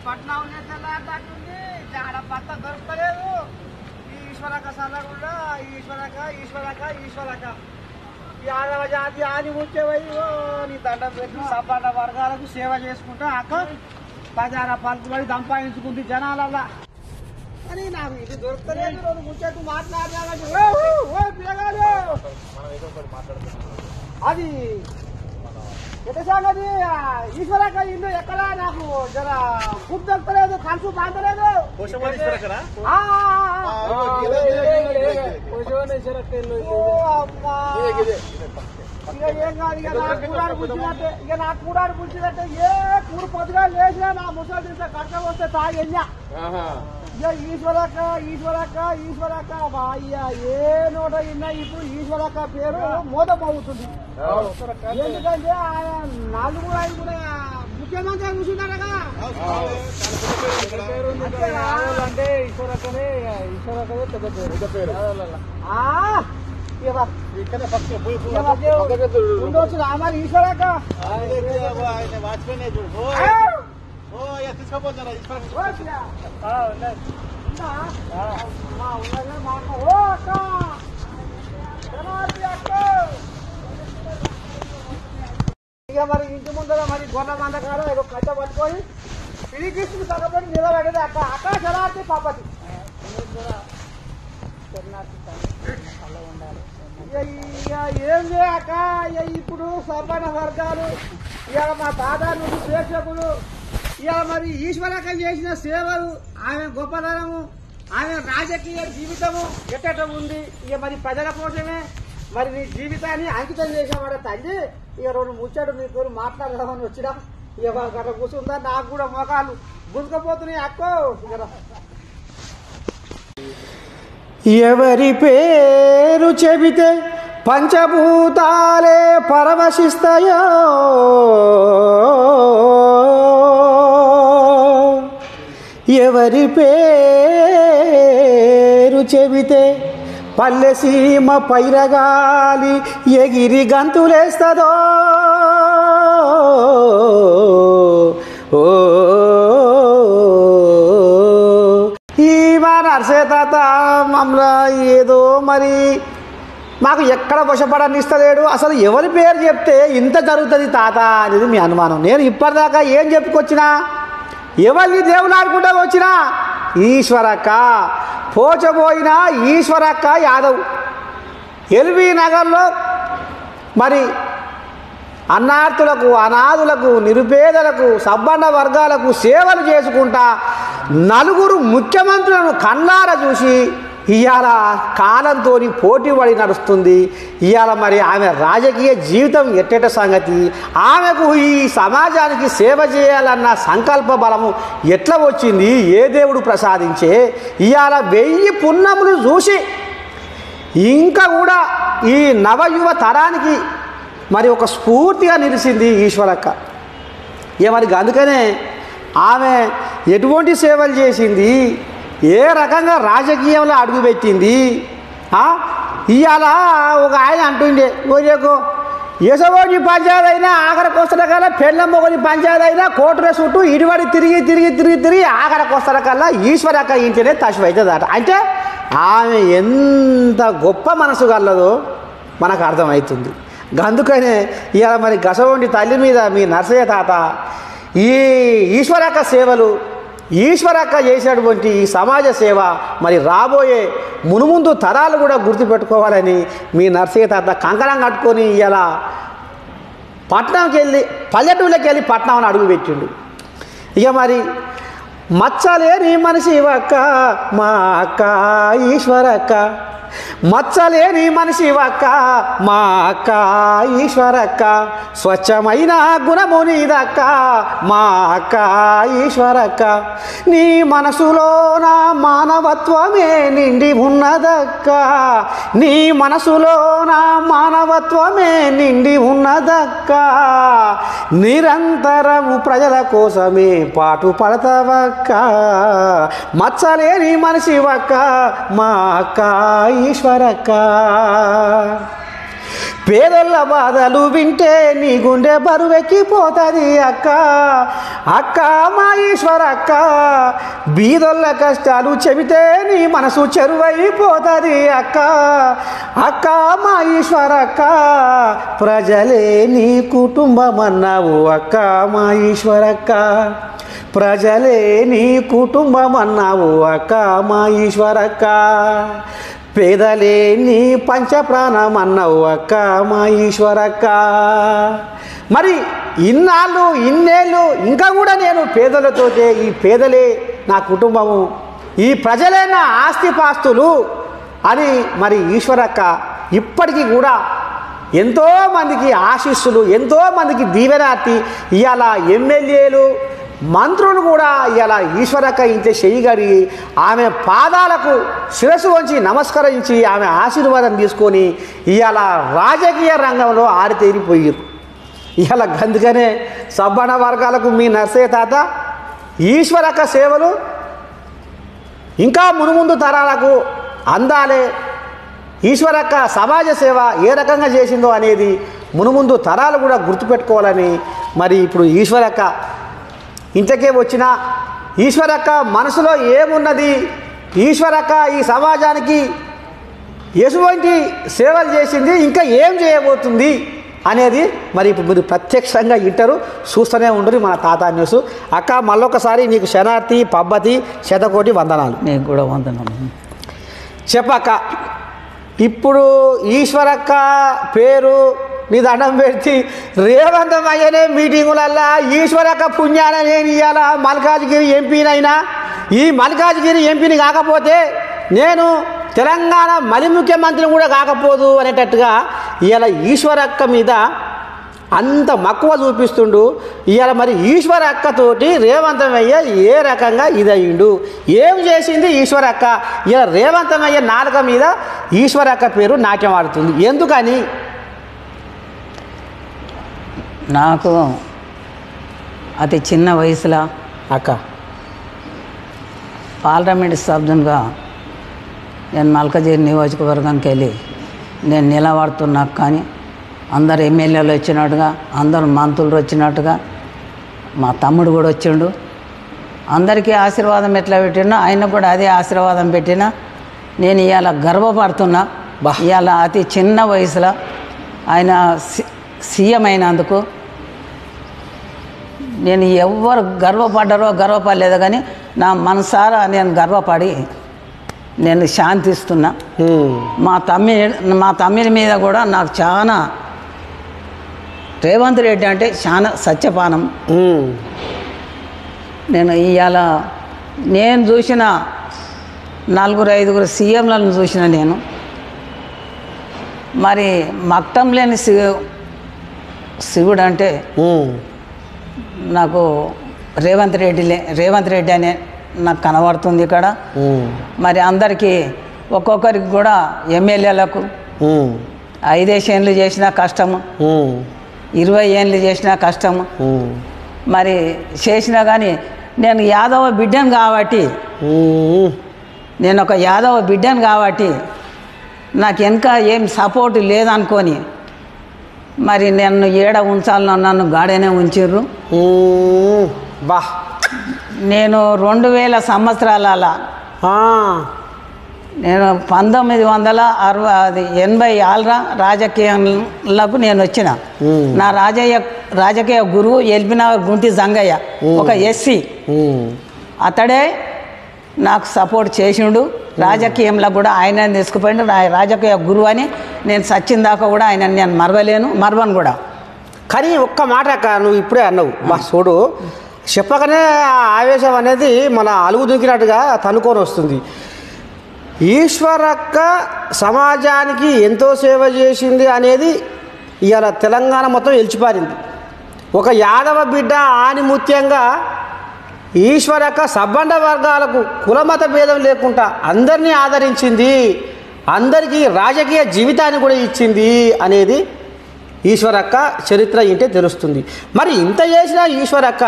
పట్నం తెల్లారుతుంది ఆడ భర్త దొరకలేదు. ఈశ్వరక సల్లగుండా ఈశ్వరక ఈ ఆడవ జాతి ఆది ముఖ్యమయ్యో నీ దండం పెట్టి సబ్బండ వర్గాలకు సేవ చేసుకుంటా అక్క బజార పలుకుబడి సంపాదించుకుంటే జనాలల్లా. అని నాకు ఇది దొరకలేదు. రోజు ముచ్చట్టు మాట్లాడాలని అది ఎట సంగతి ఈశ్వరక ఇల్లు ఎక్కడ నాకు జర ఫుడ్ దొరకలేదు, కలుసు బాధలేదు. ఇక ఏం కాదు, ఇక నా కూడాడు పుచ్చినట్టే ఏ కూడు పొద్దుగా లేచినా నా ముసలి తీసే కట్ట వస్తే తాగెళ్ళా. ఇక ఈశ్వరక్క అయ్యా ఏ నోట విన్నా ఇప్పుడు ఈశ్వరక్క పేరు మోదమవుతుంది. ఎందుకంటే ఆయన 4-5 కూడా ముఖ్యమంత్రి కూర్చున్నారగా. అంటే ఈశ్వరక్కనే పెద్ద పేరు. ఉండొచ్చు మరి ఈశ్వరక్క తీసుకోపోతారా? ఇక మరి ఇంటి ముందర మరి గొర్రె మందకాడ ఏదో కట్ట పట్టుకొని శ్రీకృష్ణుడు సగపడి నిలబడేది అక్క శరార్థి పాపతి. ఏం చేయక ఇప్పుడు సర్వణ వర్గాలు ఇవాళ మా తాత నుండి ప్రేక్షకులు ఇవాళ మరి ఈశ్వరక చేసిన సేవలు, ఆమె గొప్పతనము, ఆమె రాజకీయ జీవితము ఎట్టట ఉంది. ఇక మరి ప్రజల కోసమే మరి నీ జీవితాన్ని అంకితం చేసేవాడ తల్లి. ఇక 2 ముచ్చట్లు నీతో మాట్లాడదామని వచ్చినా ఇక గట్ట కూర్చుందా. నాకు కూడా మొఖాలు గుంజుకపోతున్నాయి అక్కో. ఎవరి పేరు చెబితే పంచభూతాలే పరవశిస్తాయో, ఎవరి పేరు చెబితే పల్లెసీమ పైరగాలి ఎగిరి గంతులేస్తదో, నర్సే తాత మమ్మల్ని ఏదో మరి మాకు ఎక్కడ వశపడనిస్తలేడు. అసలు ఎవరి పేరు చెప్తే ఇంత జరుగుతుంది తాత అనేది మీ అనుమానం. నేను ఇప్పటిదాకా ఏం చెప్పుకొచ్చినా, ఎవరికి దేవుని ఆడుకుంటా వచ్చినా ఈశ్వరక్క, పోచబోయినా ఈశ్వరక్క యాదవ్. ఎల్బీ నగర్లో మరి అన్నార్థులకు, అనాథులకు, నిరుపేదలకు, సబ్బండ వర్గాలకు సేవలు చేసుకుంటా 4 ముఖ్యమంత్రులను కళ్ళార చూసి ఇవాళ కాలంతో పోటీ పడి నడుస్తుంది. ఇవాళ మరి ఆమె రాజకీయ జీవితం ఎట్టేట సంగతి, ఆమెకు ఈ సమాజానికి సేవ చేయాలన్న సంకల్ప బలము ఎట్లా వచ్చింది, ఏ దేవుడు ప్రసాదించే ఇవాళ 1000 పున్నములు చూసి ఇంకా కూడా ఈ నవయువ తరానికి మరి ఒక స్ఫూర్తిగా నిలిచింది ఈశ్వరక్క. మరి అందుకనే ఆమె ఎటువంటి సేవలు చేసింది, ఏ రకంగా రాజకీయంలో అడుగుపెట్టింది. ఇవాళ ఒక ఆయన అంటుండే, ఓరేకో యశోని పంచాయతీ అయినా ఆఖరికి వస్తున్న కల్లా పెళ్ళమ్మ ఒకటి పంచాయతీ అయినా కోటర చుట్టూ ఇడివడి తిరిగి ఆఖరికి వస్తున్న కల్లా ఈశ్వరక్క ఇంటినే తశువు అవుతుందట. అంటే ఆమె ఎంత గొప్ప మనసు కలదో మనకు అర్థమవుతుంది. అందుకనే ఇవాళ మరి గసవండి తల్లి మీద మీ నర్సయ్య తాత ఈ ఈశ్వరక్క సేవలు, ఈశ్వరక్క చేసినటువంటి ఈ సమాజ సేవ మరి రాబోయే మునుముందు తరాలు కూడా గుర్తుపెట్టుకోవాలని మీ నర్సయ్య తాత కంకణం కట్టుకొని ఇలా పట్నంకి వెళ్ళి పల్లెటూళ్ళకి వెళ్ళి పట్నం అడుగు పెట్టిండు. ఇక మరి మచ్చలేని మనిషి అక్క మా అక్క ఈశ్వరక్క, మచ్చలేని మనిషి అక్క మా అక్క ఈశ్వరక్క, స్వచ్ఛమైన గుణమునిదక్క మా అక్క ఈశ్వరక్క, నీ మనసులో నా మానవత్వమే నిండి ఉన్నదక్క, నీ మనసులో నా మానవత్వమే నిండి ఉన్నదక్క, నిరంతరము ప్రజల కోసమే పాటు పడతావక్క, మచ్చలేని మనిషి అక్క మా అక్క ఈశ్వరక్క. పేదల బాధలు వింటే నీ గుండె బరువెక్కిపోతుంది అక్క అక్క మా ఈశ్వర అక్క బీదొల్ల కష్టాలు చెబితే నీ మనసు చెరువైపోతుంది అక్క అక్క మా ఈశ్వర అక్క ప్రజలే నీ కుటుంబం అన్నావు అక్క మా ఈశ్వర అక్క ప్రజలే నీ కుటుంబం అన్నావు అక్క మా ఈశ్వరక్క పేదలే నీ పంచప్రాణం అన్నావు అక్క మా ఈశ్వరక్క మరి ఇన్నాళ్ళు ఇన్నేళ్ళు ఇంకా కూడా నేను పేదలతోటే ఈ పేదలే నా కుటుంబము ఈ ప్రజలే నా ఆస్తిపాస్తులు అని మరి ఈశ్వరక్క ఇప్పటికీ కూడా ఎంతోమందికి ఆశీస్సులు ఎంతోమందికి దీవెనార్తి ఇవాళ ఎమ్మెల్యేలు మంత్రులు కూడా ఇలా ఈశ్వరక్క ఇంతే చెయ్యగడి ఆమె పాదాలకు శిరస్సు వంచి నమస్కరించి ఆమె ఆశీర్వాదం తీసుకొని ఇవాళ రాజకీయ రంగంలో ఆరితేరిపోయారు. ఇవాళ అందుకనే సబ్బణ వర్గాలకు మీ నర్సే తాత ఈశ్వరక్క సేవలు ఇంకా మునుముందు తరాలకు అందాలే. ఈశ్వరక్క సమాజ సేవ ఏ రకంగా చేసిందో అనేది మునుముందు తరాలు కూడా గుర్తుపెట్టుకోవాలని మరి ఇప్పుడు ఈశ్వరక్క ఇంతకే వచ్చిన ఈశ్వరక్క మనసులో ఏమున్నది, ఈశ్వరక్క ఈ సమాజానికి ఎటువంటి సేవలు చేసింది, ఇంకా ఏం చేయబోతుంది అనేది మరి ఇప్పుడు మీరు ప్రత్యక్షంగా ఇంటారు, చూస్తూనే ఉండరు మన తాతా న్యూస్. అక్క మళ్ళొకసారి నీకు శనార్థి పబ్బతి శతకోటి వందనాలు. నీకు కూడా వందనాలు. చెప్పక్క ఇప్పుడు ఈశ్వరక్క పేరు నీ దండం పెట్టి రేవంతమయ్యనే మీటింగులల్లా ఈశ్వరక్క పుణ్యాన నేను ఇవాళ మల్కాజ్గిరి ఎంపీనైనా ఈ మల్కాజ్గిరి ఎంపీని కాకపోతే నేను తెలంగాణ మలి ముఖ్యమంత్రిని కూడా కాకపోదు అనేటట్టుగా ఇవాళ ఈశ్వరక్క మీద అంత మక్కువ చూపిస్తుండు. ఇవాళ మరి ఈశ్వరక్కతోటి రేవంతమయ్య ఏ రకంగా ఇదయ్యిండు, ఏం చేసింది ఈశ్వరక్క? ఇలా రేవంతమయ్య నాలుక మీద ఈశ్వరక్క పేరు నాట్యం ఆడుతుంది ఎందుకని? నాకు అతి చిన్న వయసులో అక్క పార్లమెంట్ సభ్యునిగా నేను మల్కాజ్గిరి నియోజకవర్గానికి వెళ్ళి నేను నిలబడుతున్నా. కానీ అందరు ఎమ్మెల్యేలు వచ్చినట్టుగా, అందరు మంత్రులు వచ్చినట్టుగా మా తమ్ముడు కూడా వచ్చిండు. అందరికీ ఆశీర్వాదం ఎట్లా పెట్టినా ఆయన కూడా అదే ఆశీర్వాదం పెట్టినా. నేను ఇవాళ గర్వపడుతున్నా. ఇవాళ అతి చిన్న వయసులో ఆయన సీఎం అయినందుకు నేను ఎవరు గర్వపడ్డారో గర్వపడలేదో కానీ నా మనసారా నేను గర్వపడి నేను శాంతిస్తున్నా. మా తమ్మిడి మీద కూడా నాకు చాలా రేవంత్ రెడ్డి అంటే చాలా సత్యపానం. నేను ఇవాళ నేను చూసిన 4-5 సీఎంలను చూసిన నేను. మరి మక్తం లేని శివుడు అంటే నాకు రేవంత్ రెడ్డి అనే నాకు కనబడుతుంది ఇక్కడ. మరి అందరికీ ఒక్కొక్కరికి కూడా ఎమ్మెల్యేలకు 5 ఏళ్ళు చేసిన కష్టము, 20 ఏళ్ళు చేసిన కష్టము. మరి చేసినా కానీ నేను యాదవ బిడ్డను కాబట్టి, నేను ఒక యాదవ బిడ్డను కాబట్టి నాకు ఇంకా ఏం సపోర్ట్ లేదనుకొని మరి నన్ను ఏడ ఉంచాలని నన్ను గాడనే ఉంచిర్రు. బా నేను 2000 సంవత్సరాల నేను 1986 రాజకీయాలకు నేను వచ్చిన. నా రాజకీయ గురువు ఎల్బినగర్ గుంటి జంగయ్య, ఒక ఎస్సీ. అతడే నాకు సపోర్ట్ చేసిండు. రాజకీయంలో కూడా ఆయన తీసుకుపోయిండు. రాజకీయ గురువు అని నేను సచ్చిన దాకా కూడా ఆయన నేను మరవను కూడా. కానీ ఒక్క మాట అక్క నువ్వు ఇప్పుడే అన్నావు, బా చూడు చెప్పకనే ఆవేశం అనేది మన అలుగు దూకినట్టుగా తనుకొని వస్తుంది. ఈశ్వరక్క సమాజానికి ఎంతో సేవ చేసింది అనేది ఇవాళ తెలంగాణ మొత్తం ఎలిచిపారింది. ఒక యాదవ బిడ్డ ఆనిముత్యంగా ఈశ్వరక్క సబ్బండ వర్గాలకు కులమత భేదం లేకుండా అందరినీ ఆదరించింది, అందరికీ రాజకీయ జీవితాన్ని కూడా ఇచ్చింది అనేది ఈశ్వరక్క చరిత్ర ఇంటే తెలుస్తుంది. మరి ఇంత చేసిన ఈశ్వరక్క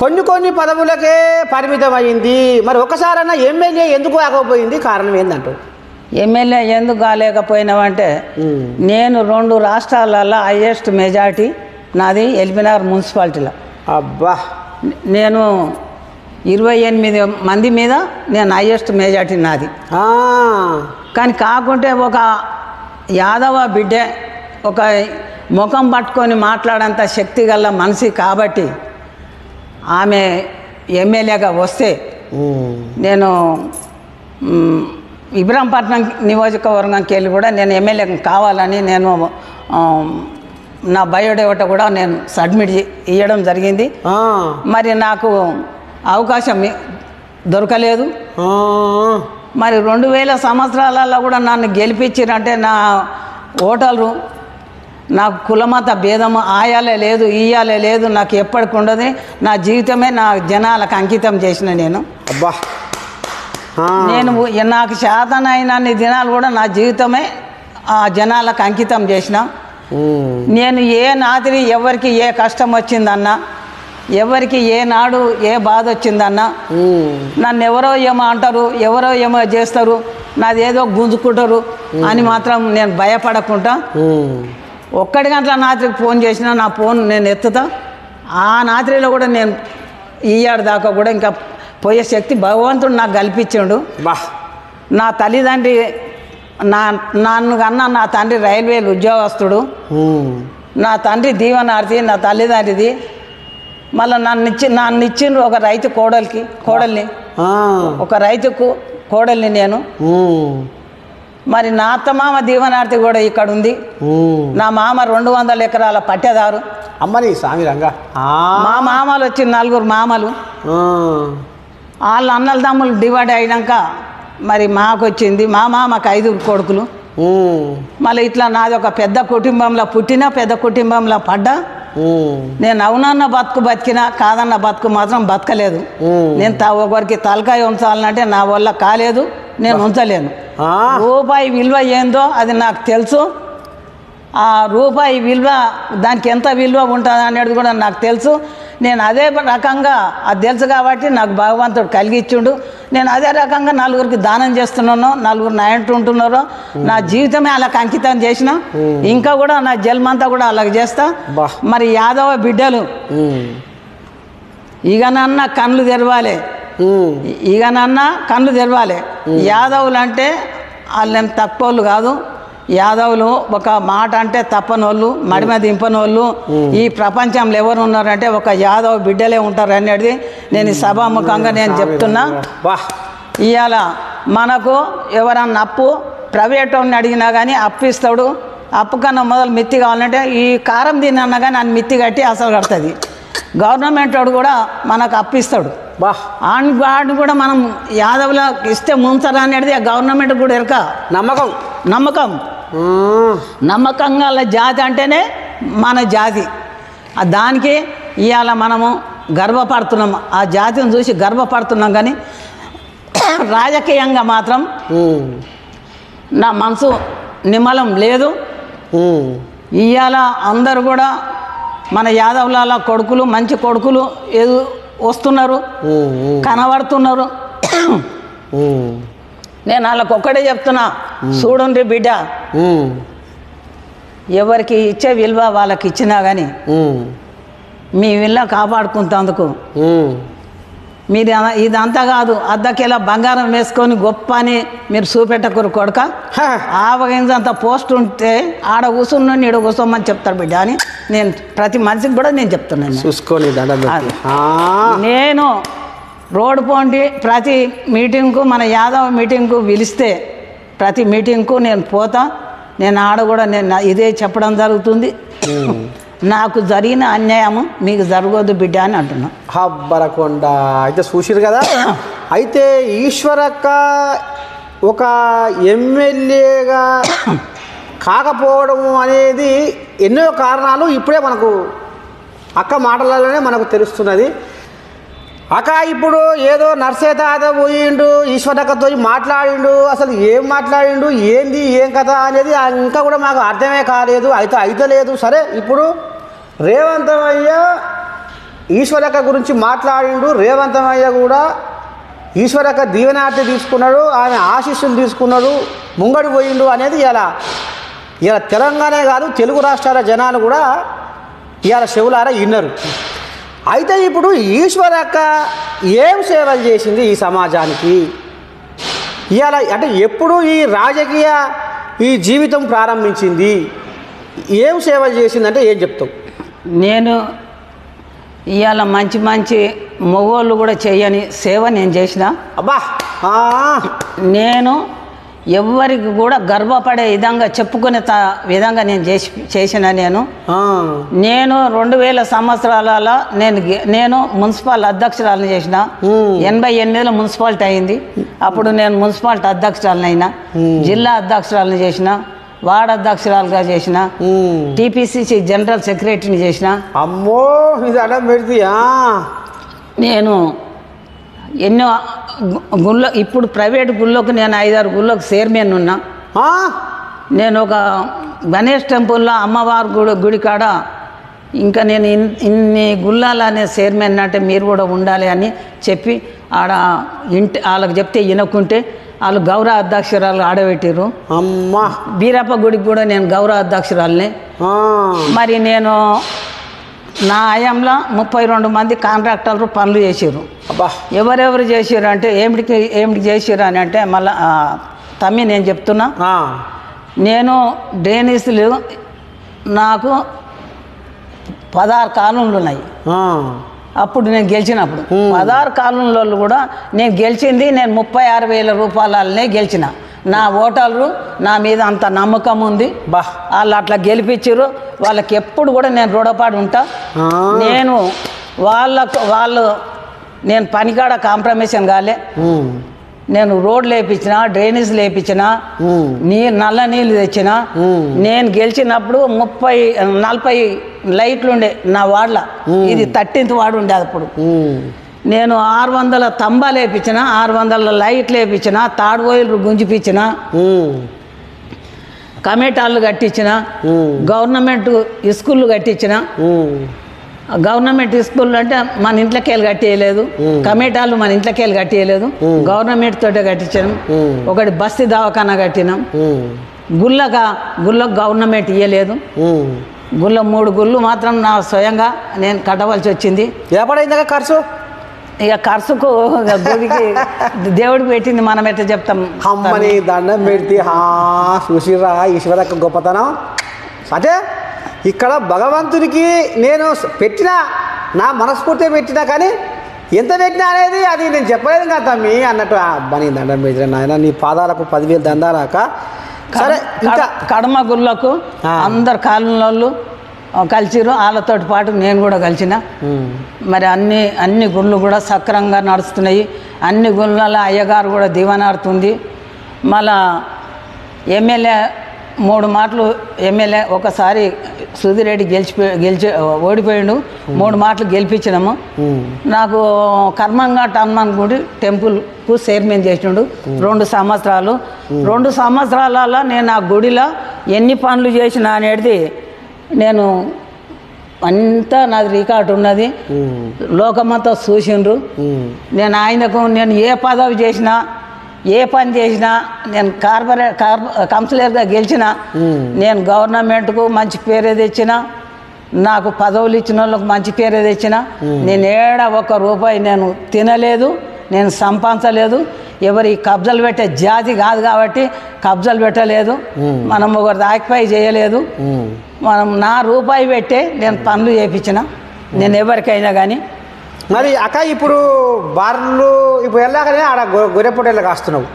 కొన్ని పదవులకే పరిమితం అయింది. మరి ఒకసారన్నా ఎమ్మెల్యే ఎందుకు ఆగకపోయింది? కారణం ఏందంటావు? ఎమ్మెల్యే ఎందుకు కాలేకపోయినామంటే నేను 2 రాష్ట్రాలలో హైయెస్ట్ మెజార్టీ నాది ఎల్బీనగర్ మున్సిపాలిటీలో. అబ్బా, నేను 28 మంది మీద నేను హైయెస్ట్ మెజార్టీ నాది. కానీ కాకుంటే ఒక యాదవ బిడ్డే ఒక ముఖం పట్టుకొని మాట్లాడేంత శక్తి గల మనిషి కాబట్టి ఆమె ఎమ్మెల్యేగా వస్తే నేను ఇబ్రాంపట్నం నియోజకవర్గంకి వెళ్ళి కూడా నేను ఎమ్మెల్యే కావాలని నేను నా బయోడేటా కూడా నేను సబ్మిట్ ఇవ్వడం జరిగింది. మరి నాకు అవకాశం దొరకలేదు. మరి 2000 సంవత్సరాలలో కూడా నన్ను గెలిపించారంటే నా ఓటర్లు నాకు కులమత భేదము ఆయాలే లేదు, ఇయ్యాలే లేదు, నాకు ఎప్పటికి ఉండదు. నా జీవితమే నా జనాలకు అంకితం చేసిన నేను. అబ్బా, నేను నాకు శాతనైనన్ని దినాలు కూడా నా జీవితమే ఆ జనాలకు అంకితం చేసిన. నేను ఏ నాతిని ఎవరికి ఏ కష్టం వచ్చిందన్నా, ఎవరికి ఏనాడు ఏ బాధ వచ్చిందన్నా, నన్ను ఎవరో ఏమో అంటారు, ఎవరో ఏమో చేస్తారు, నాదేదో గుంజుకుంటారు అని మాత్రం నేను భయపడకుండా ఒక్కడి గంటల రాత్రికి ఫోన్ చేసినా నా ఫోన్ నేను ఎత్తుతా. ఆ రాత్రిలో కూడా నేను ఈయాడు దాకా కూడా ఇంకా పోయే శక్తి భగవంతుడు నాకు కల్పించాడు. నా తల్లిదండ్రి నన్ను కన్నా నా తండ్రి రైల్వేలు ఉద్యోగస్తుడు, నా తండ్రి దీవనార్థి, నా తల్లిదండ్రిది. మళ్ళీ నన్ను ఇచ్చిండ్రు ఒక రైతు కోడల్ని ఒక రైతుకు కోడల్ని నేను. మరి నా అత్తమామ దీవనార్థి కూడా ఇక్కడ ఉంది. నా మామ 200 ఎకరాల పట్టేదారు. అమ్మని స్వామి రంగా. మా మామలు వచ్చి 4 మామలు, వాళ్ళ అన్నల తమ్ములు డివైడ్ అయినాక మరి మాకు వచ్చింది. మా మామకు 5 కొడుకులు. మళ్ళీ ఇట్లా నాది ఒక పెద్ద కుటుంబంలో పుట్టిన, పెద్ద కుటుంబంలో పడ్డా. నేను అవునన్న బతుకు బతికినా, కాదన్న బతుకు మాత్రం బతకలేదు. నేను ఒకరికి తలకాయ ఉంచాలంటే నా వల్ల కాలేదు, నేను ఉంచలేను. రూపాయి విలువ ఏందో అది నాకు తెలుసు. ఆ రూపాయి విలువ దానికి ఎంత విలువ ఉంటుంది అనేది కూడా నాకు తెలుసు. నేను అదే రకంగా అది తెలుసు కాబట్టి నాకు భగవంతుడు కలిగిచ్చుండు. నేను అదే రకంగా 4గురికి దానం చేస్తున్నాను, 4గురు నా ఇంటి ఉంటున్నారో. నా జీవితమే అలాగ అంకితం చేసిన, ఇంకా కూడా నా జన్మంతా కూడా అలాగ చేస్తా. మరి యాదవ బిడ్డలు ఇకనన్నా కళ్ళు తెరవాలి, ఇకనన్నా కళ్ళు తెరవాలి. యాదవులు అంటే వాళ్ళేం తక్కువలు కాదు. యాదవులు ఒక మాట అంటే తప్పనోళ్ళు, మడిమ దింపనోళ్ళు ఈ ప్రపంచంలో ఎవరు ఉన్నారంటే ఒక యాదవ బిడ్డలే ఉంటారు అనేది నేను సభాముఖంగా నేను చెప్తున్నా. ఇవాళ మనకు ఎవరన్నా అప్పు ప్రైవేట్ వాడిని అడిగినా కానీ అప్పు ఇస్తాడు. అప్పు కన్నా మొదలు మిత్తి కావాలంటే ఈ కారం తిన్నా కానీ అని మిత్తి కట్టి అసలు కడుతుంది. గవర్నమెంట్ వాడు కూడా మనకు అప్పు ఇస్తాడు. వాడిని కూడా మనం యాదవులో ఇస్తే ముంచరా అనేది గవర్నమెంట్ కూడా ఎరక నమ్మకం నమ్మకంగా జాతి అంటేనే మన జాతి. దానికి ఇవాళ మనము గర్వపడుతున్నాం, ఆ జాతిని చూసి గర్వపడుతున్నాం. కానీ రాజకీయంగా మాత్రం నా మనసు నిమ్మలం లేదు. ఇవాళ అందరు కూడా మన యాదవుల కొడుకులు మంచి కొడుకులు వస్తున్నారు, కనబడుతున్నారు. నేను వాళ్ళకి ఒక్కడే చెప్తున్నా, చూడండి బిడ్డ, ఎవరికి ఇచ్చే విలువ వాళ్ళకి ఇచ్చినా కానీ మీ విలువ కాపాడుకుంటేందుకు మీరు ఇదంతా కాదు. అద్దకేలా బంగారం వేసుకొని గొప్ప అని మీరు చూపెట్టకూరు కొడుక. ఆవగింజంత పోస్ట్ ఉంటే ఆడ కూర్చున్నాను ఈడ కూర్చోమని చెప్తారు బిడ్డ అని నేను ప్రతి మనిషికి కూడా నేను చెప్తున్నాను. చూసుకొని నేను రోడ్డు పోండి ప్రతి మీటింగ్కు, మన యాదవ్ మీటింగ్కు పిలిస్తే ప్రతి మీటింగ్కు నేను పోతా. నేను ఆడ కూడా నేను ఇదే చెప్పడం జరుగుతుంది. నాకు జరిగిన అన్యాయము మీకు జరగదు బిడ్డ అని అంటున్నా. హబ్బరకొండ అయితే చూసిరు కదా. అయితే ఈశ్వరక్క ఒక ఎమ్మెల్యేగా కాకపోవడము అనేది ఎన్నో కారణాలు ఇప్పుడే మనకు అక్క మాటలలోనే మనకు తెలుస్తున్నది. అక్క ఇప్పుడు ఏదో నర్సే తాత పోయిండు, ఈశ్వరక్కతో మాట్లాడిండు, అసలు ఏం మాట్లాడిండు, ఏంది ఏం కథ అనేది ఇంకా కూడా మాకు అర్థమే కాలేదు, అయితే లేదు. సరే, ఇప్పుడు రేవంతమయ్య ఈశ్వరక్క గురించి మాట్లాడిండు. రేవంతమయ్య కూడా ఈశ్వరక దీవెనార్తి తీసుకున్నాడు, ఆమె ఆశీస్సులు తీసుకున్నాడు, ముంగడి పోయిండు అనేది ఇలా తెలంగాణ కాదు తెలుగు రాష్ట్రాల జనాలు కూడా ఇవాళ చెవులారా విన్నారు. అయితే ఇప్పుడు ఈశ్వరక్క ఏం సేవలు చేసింది ఈ సమాజానికి? ఇవాళ అంటే ఎప్పుడు ఈ జీవితం ప్రారంభించింది, ఏం సేవలు చేసిందంటే ఏం చెప్తావు? నేను ఇవాళ మంచి మంచి మగవాళ్ళు కూడా చేయని సేవ నేను చేసిన. అబ్బా, నేను ఎవరికి కూడా గర్వపడే విధంగా చెప్పుకునే విధంగా నేను చేసిన. నేను 2000 సంవత్సరాల నేను మున్సిపల్ అధ్యక్షురాలను చేసిన. 88లో మున్సిపాలిటీ అయింది. అప్పుడు నేను మున్సిపాలిటీ అధ్యక్షురాలను అయినా, జిల్లా అధ్యక్షురాలను చేసిన, వార్డ్ అధ్యక్షురాలుగా చేసిన, టీపీసీసీ జనరల్ సెక్రటరీని చేసిన. అమ్మో, ఇది అడం పెడితే నేను ఎన్నో గుళ్ళో, ఇప్పుడు ప్రైవేట్ గుళ్ళోకి నేను 5-6 గుళ్ళోకి చైర్మన్ ఉన్నా. నేను ఒక గణేష్ టెంపుల్లో అమ్మవారి గుడి కాడ ఇంకా నేను ఇన్ని గుళ్ళాలు అనే చైర్మన్ అంటే మీరు కూడా ఉండాలి అని చెప్పి ఆడ వాళ్ళకి చెప్తే వినకుంటే వాళ్ళు గౌరవ అధ్యక్షురాలు ఆడబెట్టిర్రు. అమ్మా, బీరప్ప గుడికి కూడా నేను గౌరవ అధ్యక్షురాలని. మరి నేను నా హయాంలో 32 మంది కాంట్రాక్టర్లు పనులు చేసారు. ఎవరెవరు చేసారు అంటే ఏమిటికి చేసారు అని అంటే మళ్ళా తమ్మి నేను చెప్తున్నా. నేను డ్రైనేజీలు నాకు 16 కాలనీలు ఉన్నాయి. అప్పుడు నేను గెలిచినప్పుడు 16 కాలనీలలో కూడా నేను గెలిచింది నేను 36,000 రూపాయలనే గెలిచిన. నా ఓటర్లు నా మీద అంత నమ్మకం ఉంది. వాళ్ళు అట్లా గెలిపించారు. వాళ్ళకి ఎప్పుడు కూడా నేను రుణపడి ఉంటా. నేను నేను పనికాడ కాంప్రమైజేషన్ కాలే. నేను రోడ్లు వేయించిన, డ్రైనేజ్ వేయించిన, నల్ల నీళ్ళు తెచ్చిన. నేను గెలిచినప్పుడు 30-40 లైట్లు ఉండే నా వార్డులో. ఇది 13th వార్డు ఉండే అప్పుడు. నేను 600 తంబాలు వేయించిన, 600 లైట్లు వేయించిన, తాడుబోయిలు గుంజిపించిన, కమిటాలు కట్టించిన, గవర్నమెంట్ స్కూళ్ళు కట్టించిన. గవర్నమెంట్ స్కూల్ అంటే మన ఇంట్లోకెళ్ళి కట్టేయలేదు, కమిటాలు మన ఇంట్లోకెళ్ళి కట్టేయలేదు, గవర్నమెంట్ తోటే కట్టించాం. ఒకటి బస్తీ దవాఖానా కట్టినాం. గుళ్ళకు గవర్నమెంట్ ఇవ్వలేదు. 3 గుళ్ళు మాత్రం నా స్వయంగా నేను కట్టవలసి వచ్చింది. ఎప్పుడైందా ఖర్చు? ఇక ఖర్చుకు గుడికి దేవుడికి పెట్టింది మనం ఎట్లా చెప్తాం. అమ్మని దండం పెడితే చూసిరా ఈశ్వరక్క గొప్పతనం. అంటే ఇక్కడ భగవంతునికి నేను పెట్టినా, నా మనస్ఫూర్తిగా పెట్టినా, కానీ ఎంత పెట్టినా అనేది అది నేను చెప్పలేదు కదా తమ్మి అన్నట్టు. అబ్బని దండం పెట్టిన నాయన, నీ పాదాలకు 10,000 దండారాక. సరే, ఇంకా కడమ గుళ్ళకు అందరు కాలనీళ్ళు కలిసిరు. వాళ్ళతోటి పాటు నేను కూడా కలిసిన. మరి అన్ని గుళ్ళు కూడా సక్రంగా నడుస్తున్నాయి. అన్ని గుళ్ళలో అయ్యగారు కూడా దీవెనాడుతుంది. మళ్ళా ఎమ్మెల్యే 3 మాటలు ఎమ్మెల్యే, ఒకసారి సుధిరెడ్డి ఓడిపోయిండు. 3 మాటలు గెలిపించినాము. నాకు కర్మంఘాట్ హనుమాన్ గుడి టెంపుల్కు చైర్మన్ చేసిండు 2 సంవత్సరాలు. 2 సంవత్సరాలలో నేను ఆ గుడిలో ఎన్ని పనులు చేసినా అనేది నేను అంతా నాది రికార్డు ఉన్నది. లోకమంతా చూసిండ్రు. నేను ఏ పదవి చేసినా, ఏ పని చేసినా, నేను కౌన్సిలర్గా గెలిచిన, నేను గవర్నమెంట్కు మంచి పేరే తెచ్చిన, నాకు పదవులు ఇచ్చిన వాళ్ళకు మంచి పేరే తెచ్చిన. నేను ఒక్క రూపాయి నేను తినలేదు, నేను సంపాదించలేదు. ఎవరి కబ్జాలు పెట్టే జాతి కాదు కాబట్టి కబ్జాలు పెట్టలేదు. మనం ఒకరి ఆక్యుపై చేయలేదు. మనం నా రూపాయి పెట్టే నేను పనులు చేయించిన, నేను ఎవరికైనా కానీ. మరి అక్క ఇప్పుడు బార్లు ఇప్పుడు వెళ్ళాకనే ఆడ గొర్రెపొట్టేళ్ళ కాస్తున్నావు.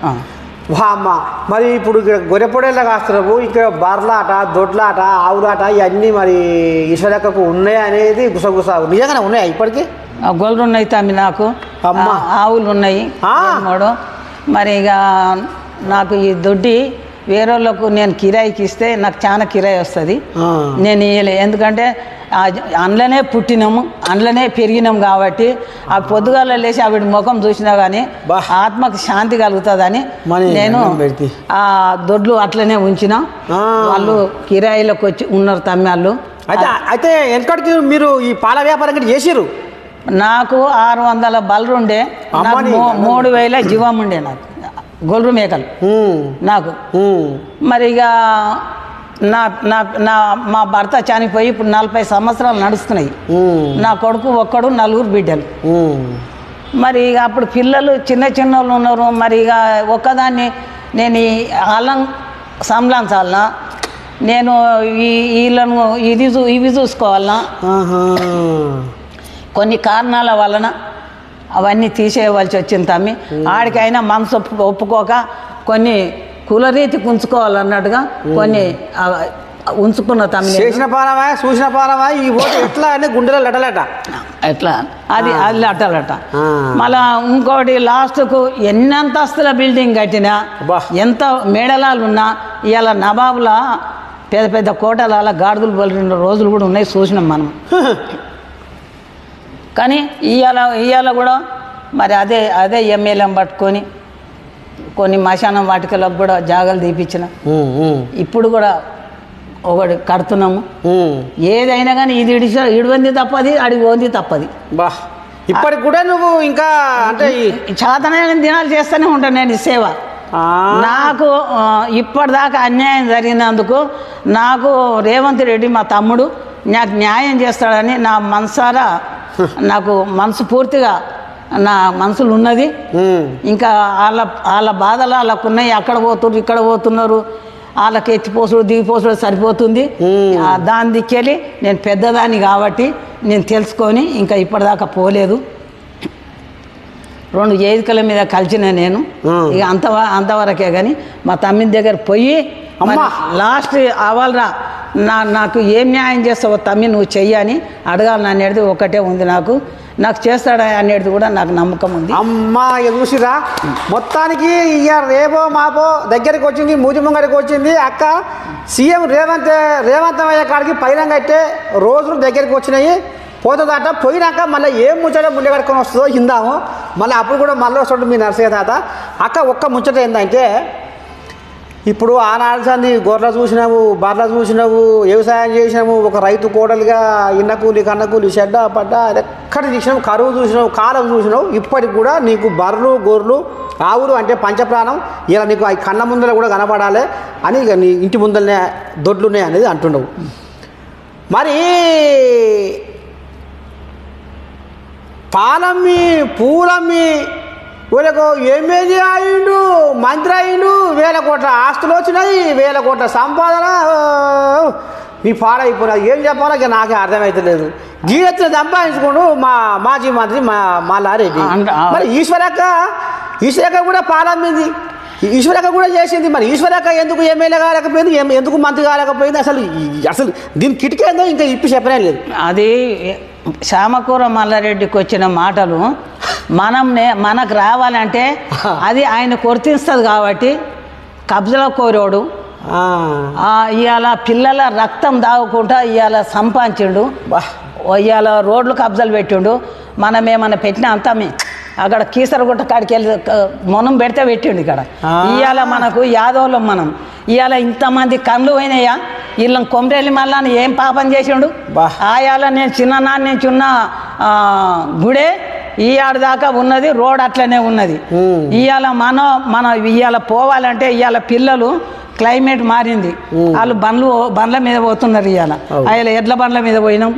అమ్మ, మరి ఇప్పుడు ఇక్కడ గొర్రెపొట్టేళ్ళ కాస్తున్నావు, ఇక్కడ బార్లాట, దొడ్లాట, ఆవులాట ఇవన్నీ మరి ఈశ్వరక్కకు ఉన్నాయి అనేది గుసగుస నిజంగానే ఉన్నాయా ఇప్పటికీ? గొర్రెలు ఉన్నాయి తమ్మి, నాకు ఆవులు ఉన్నాయి 3. మరి ఇక నాకు ఈ దొడ్డి వేరే వాళ్ళకు నేను కిరాయికి ఇస్తే నాకు చాలా కిరాయి వస్తుంది. నేను ఇవ్వలే, ఎందుకంటే అందులోనే పుట్టినాము, అందులోనే పెరిగినాం కాబట్టి ఆ పొద్దుగాల లేచి ఆవిడ ముఖం చూసినా కానీ ఆత్మకు శాంతి కలుగుతుందని నేను ఆ దొడ్లు అట్లనే ఉంచిన. వాళ్ళు కిరాయిలకు వచ్చి ఉన్నారు తమ్మి వాళ్ళు. అయితే వెనకటికి మీరు ఈ పాల వ్యాపారం చేసిర్రు, నాకు 600 బర్రెలు ఉండే, నాకు 3000 జీవం ఉండే, నాకు గొర్రె మేకలు నాకు. మరి ఇక నా నా నా మా భర్త చనిపోయి ఇప్పుడు 40 సంవత్సరాలు నడుస్తున్నాయి. నా కొడుకు ఒక్కడు, 4 బిడ్డలు. మరి ఇక అప్పుడు పిల్లలు చిన్న చిన్న వాళ్ళు ఉన్నారు. మరి ఇక ఒక్కదాన్ని నేను వాళ్ళం సంలాంచాలనా, నేను వీళ్ళను ఇవి చూసుకోవాలనా, కొన్ని కారణాల వలన అవన్నీ తీసేయవలసి వచ్చింది తమ్మి. ఆడికైనా మనసు ఒప్పుకోక కొన్ని కులరీతికి ఉంచుకోవాలన్నట్టుగా కొన్ని ఉంచుకున్న తమ్మి. చేసిన పాలమా చూసిన పాలమా ఈ ఓటు ఎట్లా అని గుండెలో లెటలట ఎట్లా అది లెటలట. మళ్ళా ఇంకోటి లాస్ట్కు ఎన్ని అంతస్తుల బిల్డింగ్ కట్టినా, ఎంత మేడలాలు ఉన్నా, ఇవాళ నవాబుల పెద్ద పెద్ద కోటల గాడిదలు బలిన రోజులు కూడా ఉన్నాయి, చూసినాం మనం. కానీ ఇవాళ కూడా మరి అదే ఎమ్మెల్యేని పట్టుకొని కొన్ని మశానం వాటికలకు కూడా జాగాలు తీపిచ్చిన. ఇప్పుడు కూడా ఒకటి కడుతున్నాము. ఏదైనా కానీ ఇది ఇడివంది తప్పది, అడిగి పోంది తప్పది. బా ఇప్పటికి కూడా నువ్వు ఇంకా అంటే చాతనైన దినాలు చేస్తూనే ఉంటాను నేను ఈ సేవ. నాకు ఇప్పటిదాకా అన్యాయం జరిగినందుకు నాకు రేవంత్ రెడ్డి మా తమ్ముడు నాకు న్యాయం చేస్తాడని నా మనసారా, నాకు మనసు పూర్తిగా నా మనసులు ఉన్నది. ఇంకా వాళ్ళ బాధలు వాళ్ళకు ఉన్నాయి. అక్కడ పోతున్నారు, ఇక్కడ పోతున్నారు, వాళ్ళకి ఎత్తిపోసుడు దిగిపోసుడు సరిపోతుంది. దాని దిక్కెళ్ళి నేను పెద్దదాన్ని కాబట్టి నేను తెలుసుకొని ఇంకా ఇప్పటిదాకా పోలేదు. 2 వేదికల మీద కలిసిన నేను ఇక అంతవరకే. కానీ మా తమ్మిని దగ్గర పోయి లాస్ట్ అవ్వాలరా, నాకు ఏం న్యాయం చేస్తావో తమ్మి నువ్వు చెయ్యని అడగాలి అనేది ఒకటే ఉంది. నాకు చేస్తాడా అనేది కూడా నాకు నమ్మకం ఉంది. అమ్మా చూసిరా, మొత్తానికి ఇక రేపో మాపో దగ్గరికి వచ్చింది, మూతి ముంగడికి వచ్చింది అక్క. సీఎం రేవంతమయ్య కాడికి పైన కట్టే రోజులు దగ్గరికి వచ్చినాయి. పోతుందట. పోయినాక మళ్ళీ ఏం ముచ్చట ముందే కట్టుకొని వస్తుందో ఇందాము. మళ్ళీ అప్పుడు కూడా మళ్ళీ వస్తుంటుంది మీ నర్సయ్య తాత. అక్క ఒక్క ముచ్చట ఏంటంటే, ఇప్పుడు ఆనాడు సంది గొర్రెలు చూసినావు, బర్రెలు చూసినావు, వ్యవసాయం చేసినావు, ఒక రైతు కోడలుగా ఇన్నకూలి కన్నకూలి చెడ్డ పడ్డ ఎక్కడ చూసినావు, కరువు చూసినావు, కాలం చూసినావు. ఇప్పటికి కూడా నీకు బర్రెలు గొర్రెలు ఆవులు అంటే పంచప్రాణం. ఇలా నీకు ఆ కన్న ముందర కూడా కనపడాలి అని ఇక నీ ఇంటి ముందరనే దొడ్లున్నాయి అనేది అంటున్నావు. మరి పాలమ్మి పూలమ్మి వీళ్ళకు ఎమ్మెల్యే అయిండు, మంత్రి అయిండు, 1000 కోట్ల ఆస్తులు వచ్చినాయి, 1000 కోట్ల సంపాదన. నీ పాడైపోయినా ఏం చెప్పాలో ఇక నాకే అర్థమవుతలేదు. గీయెత్తున సంపాదించుకోండు మాజీ మంత్రి మల్లారెడ్డి. మరి ఈశ్వరక్క కూడా పాలమ్మింది, ఈశ్వరక్క కూడా చేసింది. మరి ఈశ్వరక్క ఎందుకు ఎమ్మెల్యే కాలేకపోయింది, ఎందుకు మంత్రి కాలేకపోయింది? అసలు దీని కిటికేందో ఇంకా ఇప్పి చెప్పనే లేదు. అది శ్యామకూర మల్లారెడ్డికి వచ్చిన మాటలు మనకు రావాలంటే అది ఆయన గుర్తిస్తుంది కాబట్టి కబ్జాలో కోరోడు. ఇవాళ పిల్లల రక్తం దాగకుండా ఇవాళ సంపాదించిండు, ఇవాళ రోడ్లు కబ్జాలు పెట్టిండు. మనమేమన్నా పెట్టినా అంతమే అక్కడ కీసరగుట్ట కాడికి వెళ్ళి మనం పెడితే పెట్టిండు. ఇక్కడ ఇవాళ మనకు యాదవులం మనం. ఇవాళ ఇంతమంది కళ్ళు పోయినాయా? వీళ్ళని కొమరేలి మళ్ళా ఏం పాపం చేసిండు? ఆయాల నేను చిన్న గుడే ఈ ఆడదాకా ఉన్నది, రోడ్ అట్లనే ఉన్నది. ఇవాళ మనం ఇవాళ పోవాలంటే ఇవాళ పిల్లలు క్లైమేట్ మారింది, వాళ్ళు బండ్ల మీద పోతున్నారు. ఇవాళ ఆయన ఎడ్ల బండ్ల మీద పోయినాం,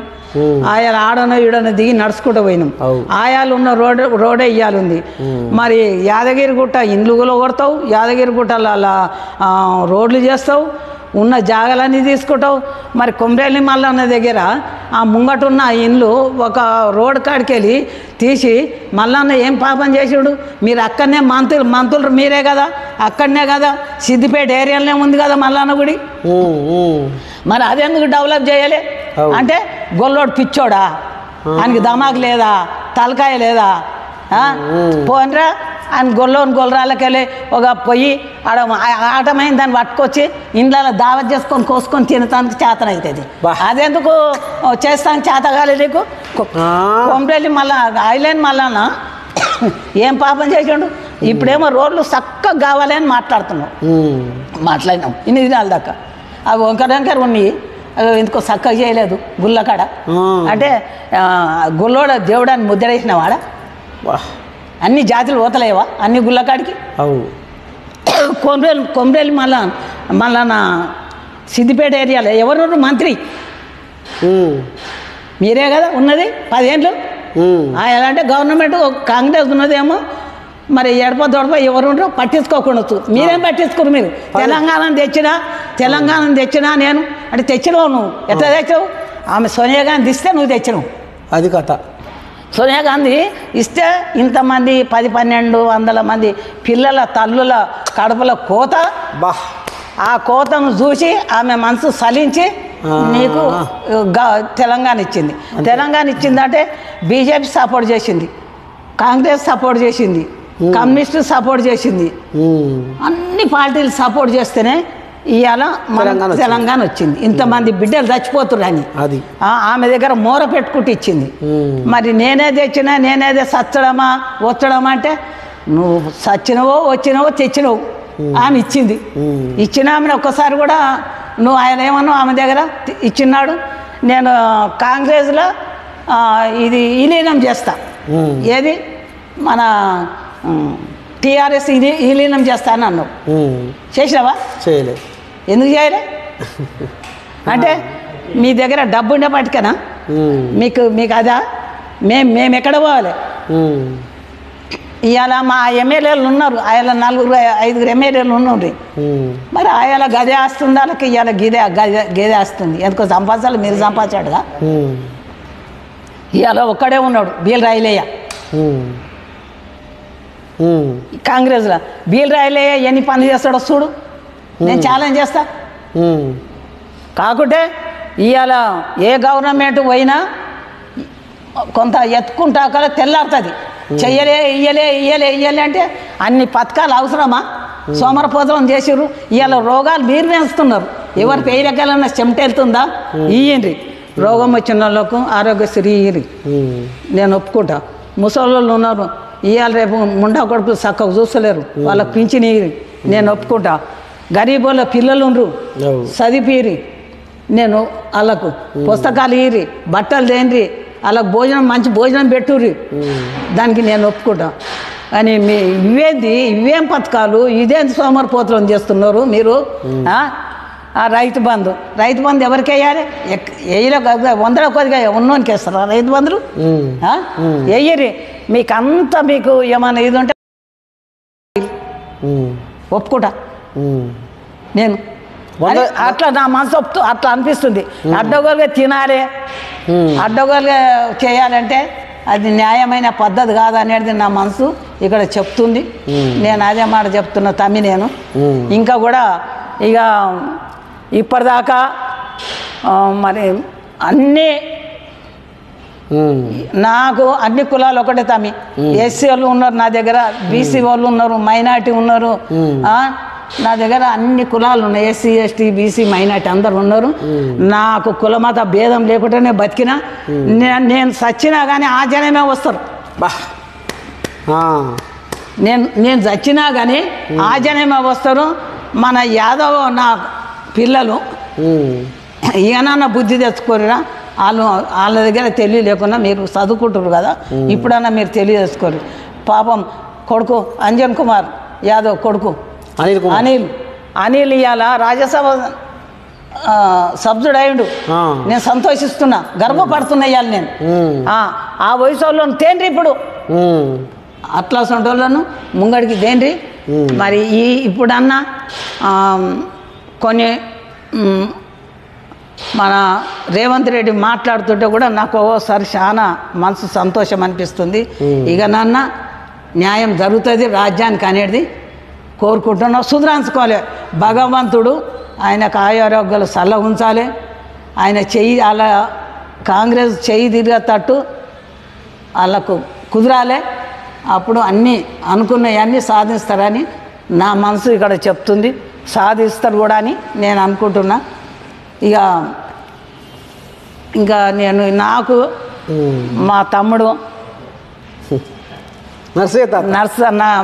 ఆయాలు ఆడనో ఈడనో దిగి నడుచుకుంటూ పోయినాం. ఆయాలు ఉన్న రోడే ఇయ్యాలుంది. మరి యాదగిరిగుట్ట ఇండ్లుగులో కొడతావు, యాదగిరిగుట్టలో అలా రోడ్లు చేస్తావు, ఉన్న జాగాలన్నీ తీసుకుంటావు. మరి కొమరేలి మల్లన్న దగ్గర ఆ ముంగటున్న ఇండ్లు ఒక రోడ్ కాడికి వెళ్ళి తీసి మల్లన్న ఏం పాపం చేసాడు? మీరు అక్కడనే మంత్రులు మీరే కదా, అక్కడనే కదా, సిద్దిపేట ఏరియాలోనే ఉంది కదా మల్లన్న గుడి. మరి అదెందుకు డెవలప్ చేయాలి అంటే గొల్లోడు పిచ్చోడా, ఆయనకి దమాక్ లేదా, తలకాయ లేదా? పోనరా ఆయన గొల్లరాళ్ళకెళ్ళి ఒక పొయ్యి ఆటమైన దాన్ని పట్టుకొచ్చి ఇండ్లలో దావత్ చేసుకొని కోసుకొని తినటానికి చేతన అవుతుంది. అదెందుకు చేస్తానికి చేత కాలేదు నీకు? కొంపల్లి మళ్ళా ఐలాండ్ మళ్ళా ఏం పాపం చేసాడు? ఇప్పుడేమో రోడ్లు చక్కగా కావాలి అని మాట్లాడుతున్నాం, మాట్లాడినాం ఇన్ని దినాల దాకా. అవి వంకర ఉన్నాయి, ఎందుకో చక్కగా చేయలేదు గుళ్ళకాడ అంటే గుళ్ళోడ దేవుడాన్ని ముద్రేసిన వాడ అన్ని జాతులు పోతలేవా అన్ని గుళ్ళకాడికి కొమరేలు మళ్ళా నా సిద్దిపేట ఏరియాలో ఎవరు మంత్రి మీరే కదా ఉన్నది 10 ఏళ్ళు ఎలా అంటే గవర్నమెంట్ కాంగ్రెస్ ఉన్నదేమో మరి ఎడప ఎవరు ఉంటారో పట్టించుకోకుండా మీరేం పట్టించుకోరు మీరు తెలంగాణ తెచ్చినా నేను అంటే తెచ్చినావు నువ్వు ఎట్లా తెచ్చావు ఆమె సోనియా గాంధీ ఇస్తే నువ్వు తెచ్చినావు అది కథ సోనియా గాంధీ ఇస్తే ఇంతమంది 10-1200 మంది పిల్లల తల్లుల కడుపుల కోత ఆ కోతను చూసి ఆమె మనసు సలించి నీకు తెలంగాణ ఇచ్చింది తెలంగాణ ఇచ్చిందంటే బీజేపీ సపోర్ట్ చేసింది కాంగ్రెస్ సపోర్ట్ చేసింది కమ్యూనిస్టు సపోర్ట్ చేసింది అన్ని పార్టీలు సపోర్ట్ చేస్తేనే ఇవాళ మన తెలంగాణ వచ్చింది ఇంతమంది బిడ్డలు చచ్చిపోతున్నారు అని ఆమె దగ్గర మోర పెట్టుకుంటూ ఇచ్చింది మరి నేనేదే సచ్చడమా వచ్చడమా అంటే నువ్వు సచ్చినవో వచ్చినవో తెచ్చినవు ఆమె ఇచ్చింది ఇచ్చిన ఆమెను ఒక్కసారి కూడా నువ్వు ఆయన ఏమన్నావు ఆమె దగ్గర ఇచ్చినాడు నేను కాంగ్రెస్లో ఇది విలీనం చేస్తా ఏది మన టీఆర్ఎస్ విలీనం చేస్తాను అన్నావు చేసినావా చేయలేదు ఎందుకు చేయలే అంటే మీ దగ్గర డబ్బు ఉండే పట్టుకనా మీకు అదా మేము ఎక్కడ పోవాలి ఇవాళ మా ఎమ్మెల్యేలు ఉన్నారు ఆయన 4-5 ఎమ్మెల్యేలు ఉన్నారు మరి ఆయన గదే వస్తుంది వాళ్ళకి ఇవాళ గదే వస్తుంది ఎందుకో సంపాదించాలి మీరు సంపాదించాడుగా ఇవాళ ఒక్కడే ఉన్నాడు బీల్ రాయలేయ కాంగ్రెస్లో బీల్ రాయలేయ ఎన్ని పనులు చేస్తాడో చూడు నేను ఛాలెంజ్ చేస్తా కాకుంటే ఇవాళ ఏ గవర్నమెంట్ పోయినా కొంత ఎత్తుకుంటా కదా తెల్లారుతుంది ఇయ్యలే అంటే అన్ని పథకాలు అవసరమా సోమరపోతలం చేసిర్రు ఇవాళ రోగాలు మీరు పెంచుతున్నారు ఎవరి పేరకాలన్నా చెమట వెళ్తుందా ఇయ్యండి రోగం వచ్చిన వాళ్ళకు ఆరోగ్యశ్రీ ఇయ్యి నేను ఒప్పుకుంటా ముసలి ఉన్నారు ఇవాళ రేపు ముండా కొడుకులు చక్కగా చూస్తలేరు వాళ్ళకి పింఛన్ ఇయ్యి నేను ఒప్పుకుంటా గరీబుల పిల్లలు ఉండ్రు చదివిరి నేను వాళ్ళకు పుస్తకాలు ఇయ్యి బట్టలు తేండ్రి వాళ్ళకు భోజనం మంచి భోజనం పెట్టుర్రి దానికి నేను ఒప్పుకుంటా అని ఇవేం పథకాలు ఇదేం సోమరిపోతలం చేస్తున్నారు మీరు రైతు బంధు ఎవరికి వేయాలి వేయలే 100 కొద్దిగా ఉన్నోనికి వేస్తారా రైతు బంధులు వేయరి మీకు ఏమైనా ఇది ఉంటే ఒప్పుకుంటా నేను అట్లా నా మనసు అట్లా అనిపిస్తుంది అడ్డగోలుగా తినాలి అడ్డగోలుగా చేయాలంటే అది న్యాయమైన పద్ధతి కాదనేది నా మనసు ఇక్కడ చెప్తుంది నేను అదే మాట చెప్తున్నా తమ్మి నేను ఇంకా కూడా ఇక ఇప్పటిదాకా మరి అన్నీ నాకు అన్ని కులాలు ఒకటే తమ్మి ఎస్సీ వాళ్ళు ఉన్నారు నా దగ్గర బీసీ వాళ్ళు ఉన్నారు మైనార్టీ ఉన్నారు నా దగ్గర అన్ని కులాలు ఉన్నాయి ఎస్సీ ఎస్టీ బీసీ మైనార్టీ అందరు ఉన్నారు నాకు కులమత భేదం లేకుండానే బతికినా నేను చచ్చినా కానీ ఆ జనమే వస్తారు నేను చచ్చినా కానీ ఆ జనమే వస్తారు మన యాదవ్ నా పిల్లలు ఏమన్నా బుద్ధి తెచ్చుకోరురా వాళ్ళ దగ్గర తెలివి లేకుండా మీరు చదువుకుంటారు కదా ఇప్పుడన్నా మీరు తెలివి తెచ్చుకోరు పాపం కొడుకు అంజన్ కుమార్ యాదవ్ కొడుకు అనిల్ ఇవాళ రాజ్యసభ సభ్యుడు అయ్యిండు నేను సంతోషిస్తున్నా గర్వపడుతున్నా ఇవాళ నేను ఆ వయసు వాళ్ళను తేండ్రి ఇప్పుడు అట్లా సొంటోళ్ళను ముంగడికి తేండ్రి మరి ఇప్పుడన్నా కొన్ని మన రేవంత్ రెడ్డి మాట్లాడుతుంటే కూడా నాకు ఓసారి చాలా మనసు సంతోషం అనిపిస్తుంది ఇక నాన్న న్యాయం జరుగుతుంది రాజ్యానికి అనేది కోరుకుంటున్నాం సుధరాంచుకోవాలి భగవంతుడు ఆయనకు ఆరోగ్యాలు చల్లగా ఉంచాలి ఆయన చెయ్యి అలా కాంగ్రెస్ చెయ్యి తిరిగేటట్టు వాళ్ళకు కుదరాలి అప్పుడు అన్నీ అనుకున్నవన్నీ సాధిస్తారని నా మనసు ఇక్కడ చెప్తుంది సాధిస్తారు కూడా అని నేను అనుకుంటున్నా ఇంకా నేను నాకు మా తమ్ముడు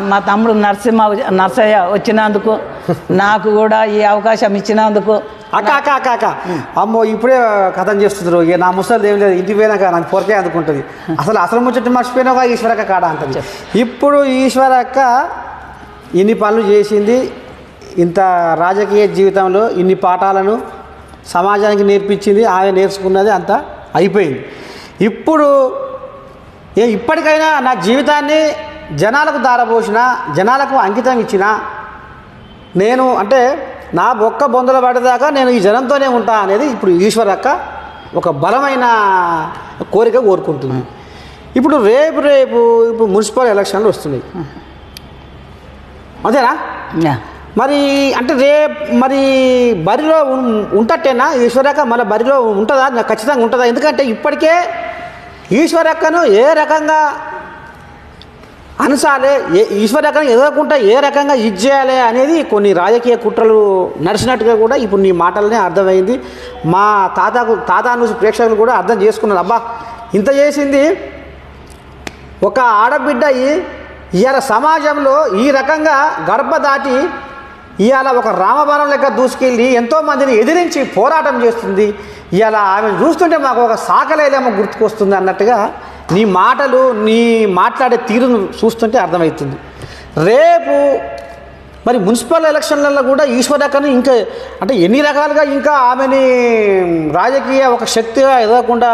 మా తమ్ముడు నరసయ్య వచ్చినందుకు నాకు కూడా ఈ అవకాశం ఇచ్చినందుకు అక్క అక్క అక్క అక్క అమ్మో ఇప్పుడే కథం చేస్తున్నారు. ఇక నా ముసలి ఏం లేదు, ఇంటికి పోయినాక నాకు పొరకే అందుకుంటుంది. అసలు ముచ్చట్టు మర్చిపోయినాక ఈశ్వరక్క కాడ అంటుంది. ఇప్పుడు ఈశ్వరక్క ఇన్ని పనులు చేసింది, ఇంత రాజకీయ జీవితంలో ఇన్ని పాఠాలను సమాజానికి నేర్పించింది, ఆమె నేర్చుకున్నది అంతా అయిపోయింది. ఇప్పుడు ఇప్పటికైనా నా జీవితాన్ని జనాలకు దారపోసిన, జనాలకు అంకితం ఇచ్చిన, నేను అంటే నా బొక్క బొందల పడేదాకా నేను ఈ జనంతోనే ఉంటా అనేది ఇప్పుడు ఈశ్వరక్క ఒక బలమైన కోరిక కోరుకుంటుంది. ఇప్పుడు రేపు మున్సిపల్ ఎలక్షన్లు వస్తున్నాయి, అంతేనా? మరి అంటే మరి బరిలో ఉంటట్టేనా ఈశ్వరక్క? మన బరిలో ఉంటుందా? నాకు ఖచ్చితంగా ఉంటుందా? ఎందుకంటే ఇప్పటికే ఈశ్వరక్కను ఏ రకంగా అనసాలే, ఈశ్వరక్కను ఎదగకుండా ఏ రకంగా ఇచ్చేయాలి అనేది కొన్ని రాజకీయ కుట్రలు నడిచినట్టుగా కూడా ఇప్పుడు నీ మాటలనే అర్థమైంది. మా తాత న్యూస్ ప్రేక్షకులు కూడా అర్థం చేసుకున్నారు. అబ్బా ఇంత చేసింది ఒక ఆడబిడ్డ ఇవాళ సమాజంలో ఈ రకంగా గడప దాటి ఇవాళ ఒక రామబాణం లెక్క దూసుకెళ్ళి ఎంతోమందిని ఎదిరించి పోరాటం చేస్తుంది. ఇవాళ ఆమెను చూస్తుంటే మాకు ఒక సాకలేదేమో గుర్తుకొస్తుంది అన్నట్టుగా నీ మాటలు, నీ మాట్లాడే తీరును చూస్తుంటే అర్థమవుతుంది. రేపు మరి మున్సిపల్ ఎలక్షన్లలో కూడా ఈశ్వరక్కను ఇంకా అంటే ఎన్ని రకాలుగా ఇంకా ఆమెని రాజకీయ ఒక శక్తిగా ఎదగకుండా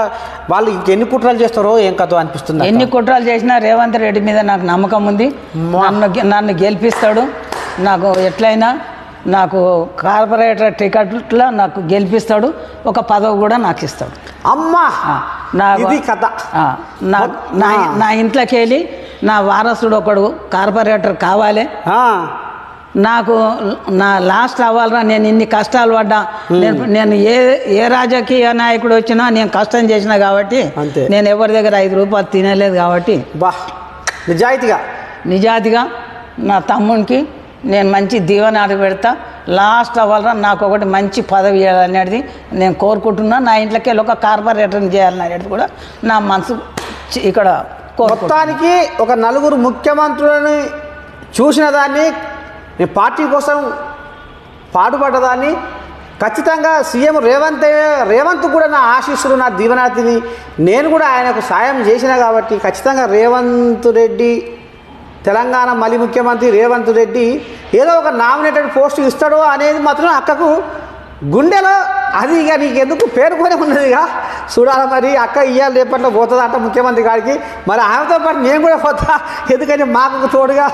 వాళ్ళు ఇంకెన్ని కుట్రలు చేస్తారో ఏం కథ అనిపిస్తుంది. ఎన్ని కుట్రలు చేసినా రేవంత్ రెడ్డి మీద నాకు నమ్మకం ఉంది. నన్ను గెలిపిస్తాడు. నాకు ఎట్లయినా నాకు కార్పొరేటర్ టికెట్లో నాకు గెలిపిస్తాడు. ఒక పదవి కూడా నాకు ఇస్తాడు. అమ్మా నాకు కథ నా ఇంట్లోకి వెళ్ళి నా వారసుడు ఒకడు కార్పొరేటర్ కావాలి, నాకు నా లాస్ట్ అవ్వాలరా, నేను ఇన్ని కష్టాలు పడ్డా, నేను ఏ రాజకీయ నాయకుడు వచ్చినా నేను కష్టం చేసినా కాబట్టి నేను ఎవరి దగ్గర 5 రూపాయలు తినలేదు కాబట్టి నిజాయితీగా నా తమ్మునికి నేను మంచి దీవెనాలు పెడతా. లాస్ట్ అవ్వాలరా నాకు ఒకటి మంచి పదవి ఇవ్వాలనేది నేను కోరుకుంటున్నా. నా ఇంట్లోకి వెళ్ళి ఒక కార్పొరేటర్ని చేయాలనేది కూడా నా మనసు ఇక్కడ మొత్తానికి ఒక 4 ముఖ్యమంత్రులని చూసిన దాన్ని, నేను పార్టీ కోసం పాటుపడ్డదాన్ని, ఖచ్చితంగా సీఎం రేవంత్ కూడా నా ఆశీస్సులు, నా దీవెనాతిని నేను కూడా ఆయనకు సాయం చేసిన కాబట్టి ఖచ్చితంగా రేవంత్ రెడ్డి, తెలంగాణ మళ్ళీ ముఖ్యమంత్రి రేవంత్ రెడ్డి ఏదో ఒక నామినేటెడ్ పోస్ట్ ఇస్తాడో అనేది మాత్రం అక్కకు గుండెలో అది ఇక నీకు ఎందుకు పేరుకొని ఉన్నదిగా చూడాలి. మరి అక్క ఇయ్యాలి రేపట్లో పోతుందా అంట ముఖ్యమంత్రి గారికి. మరి ఆమెతో పాటు నేను కూడా పోతా, ఎందుకని మాకు తోడుగా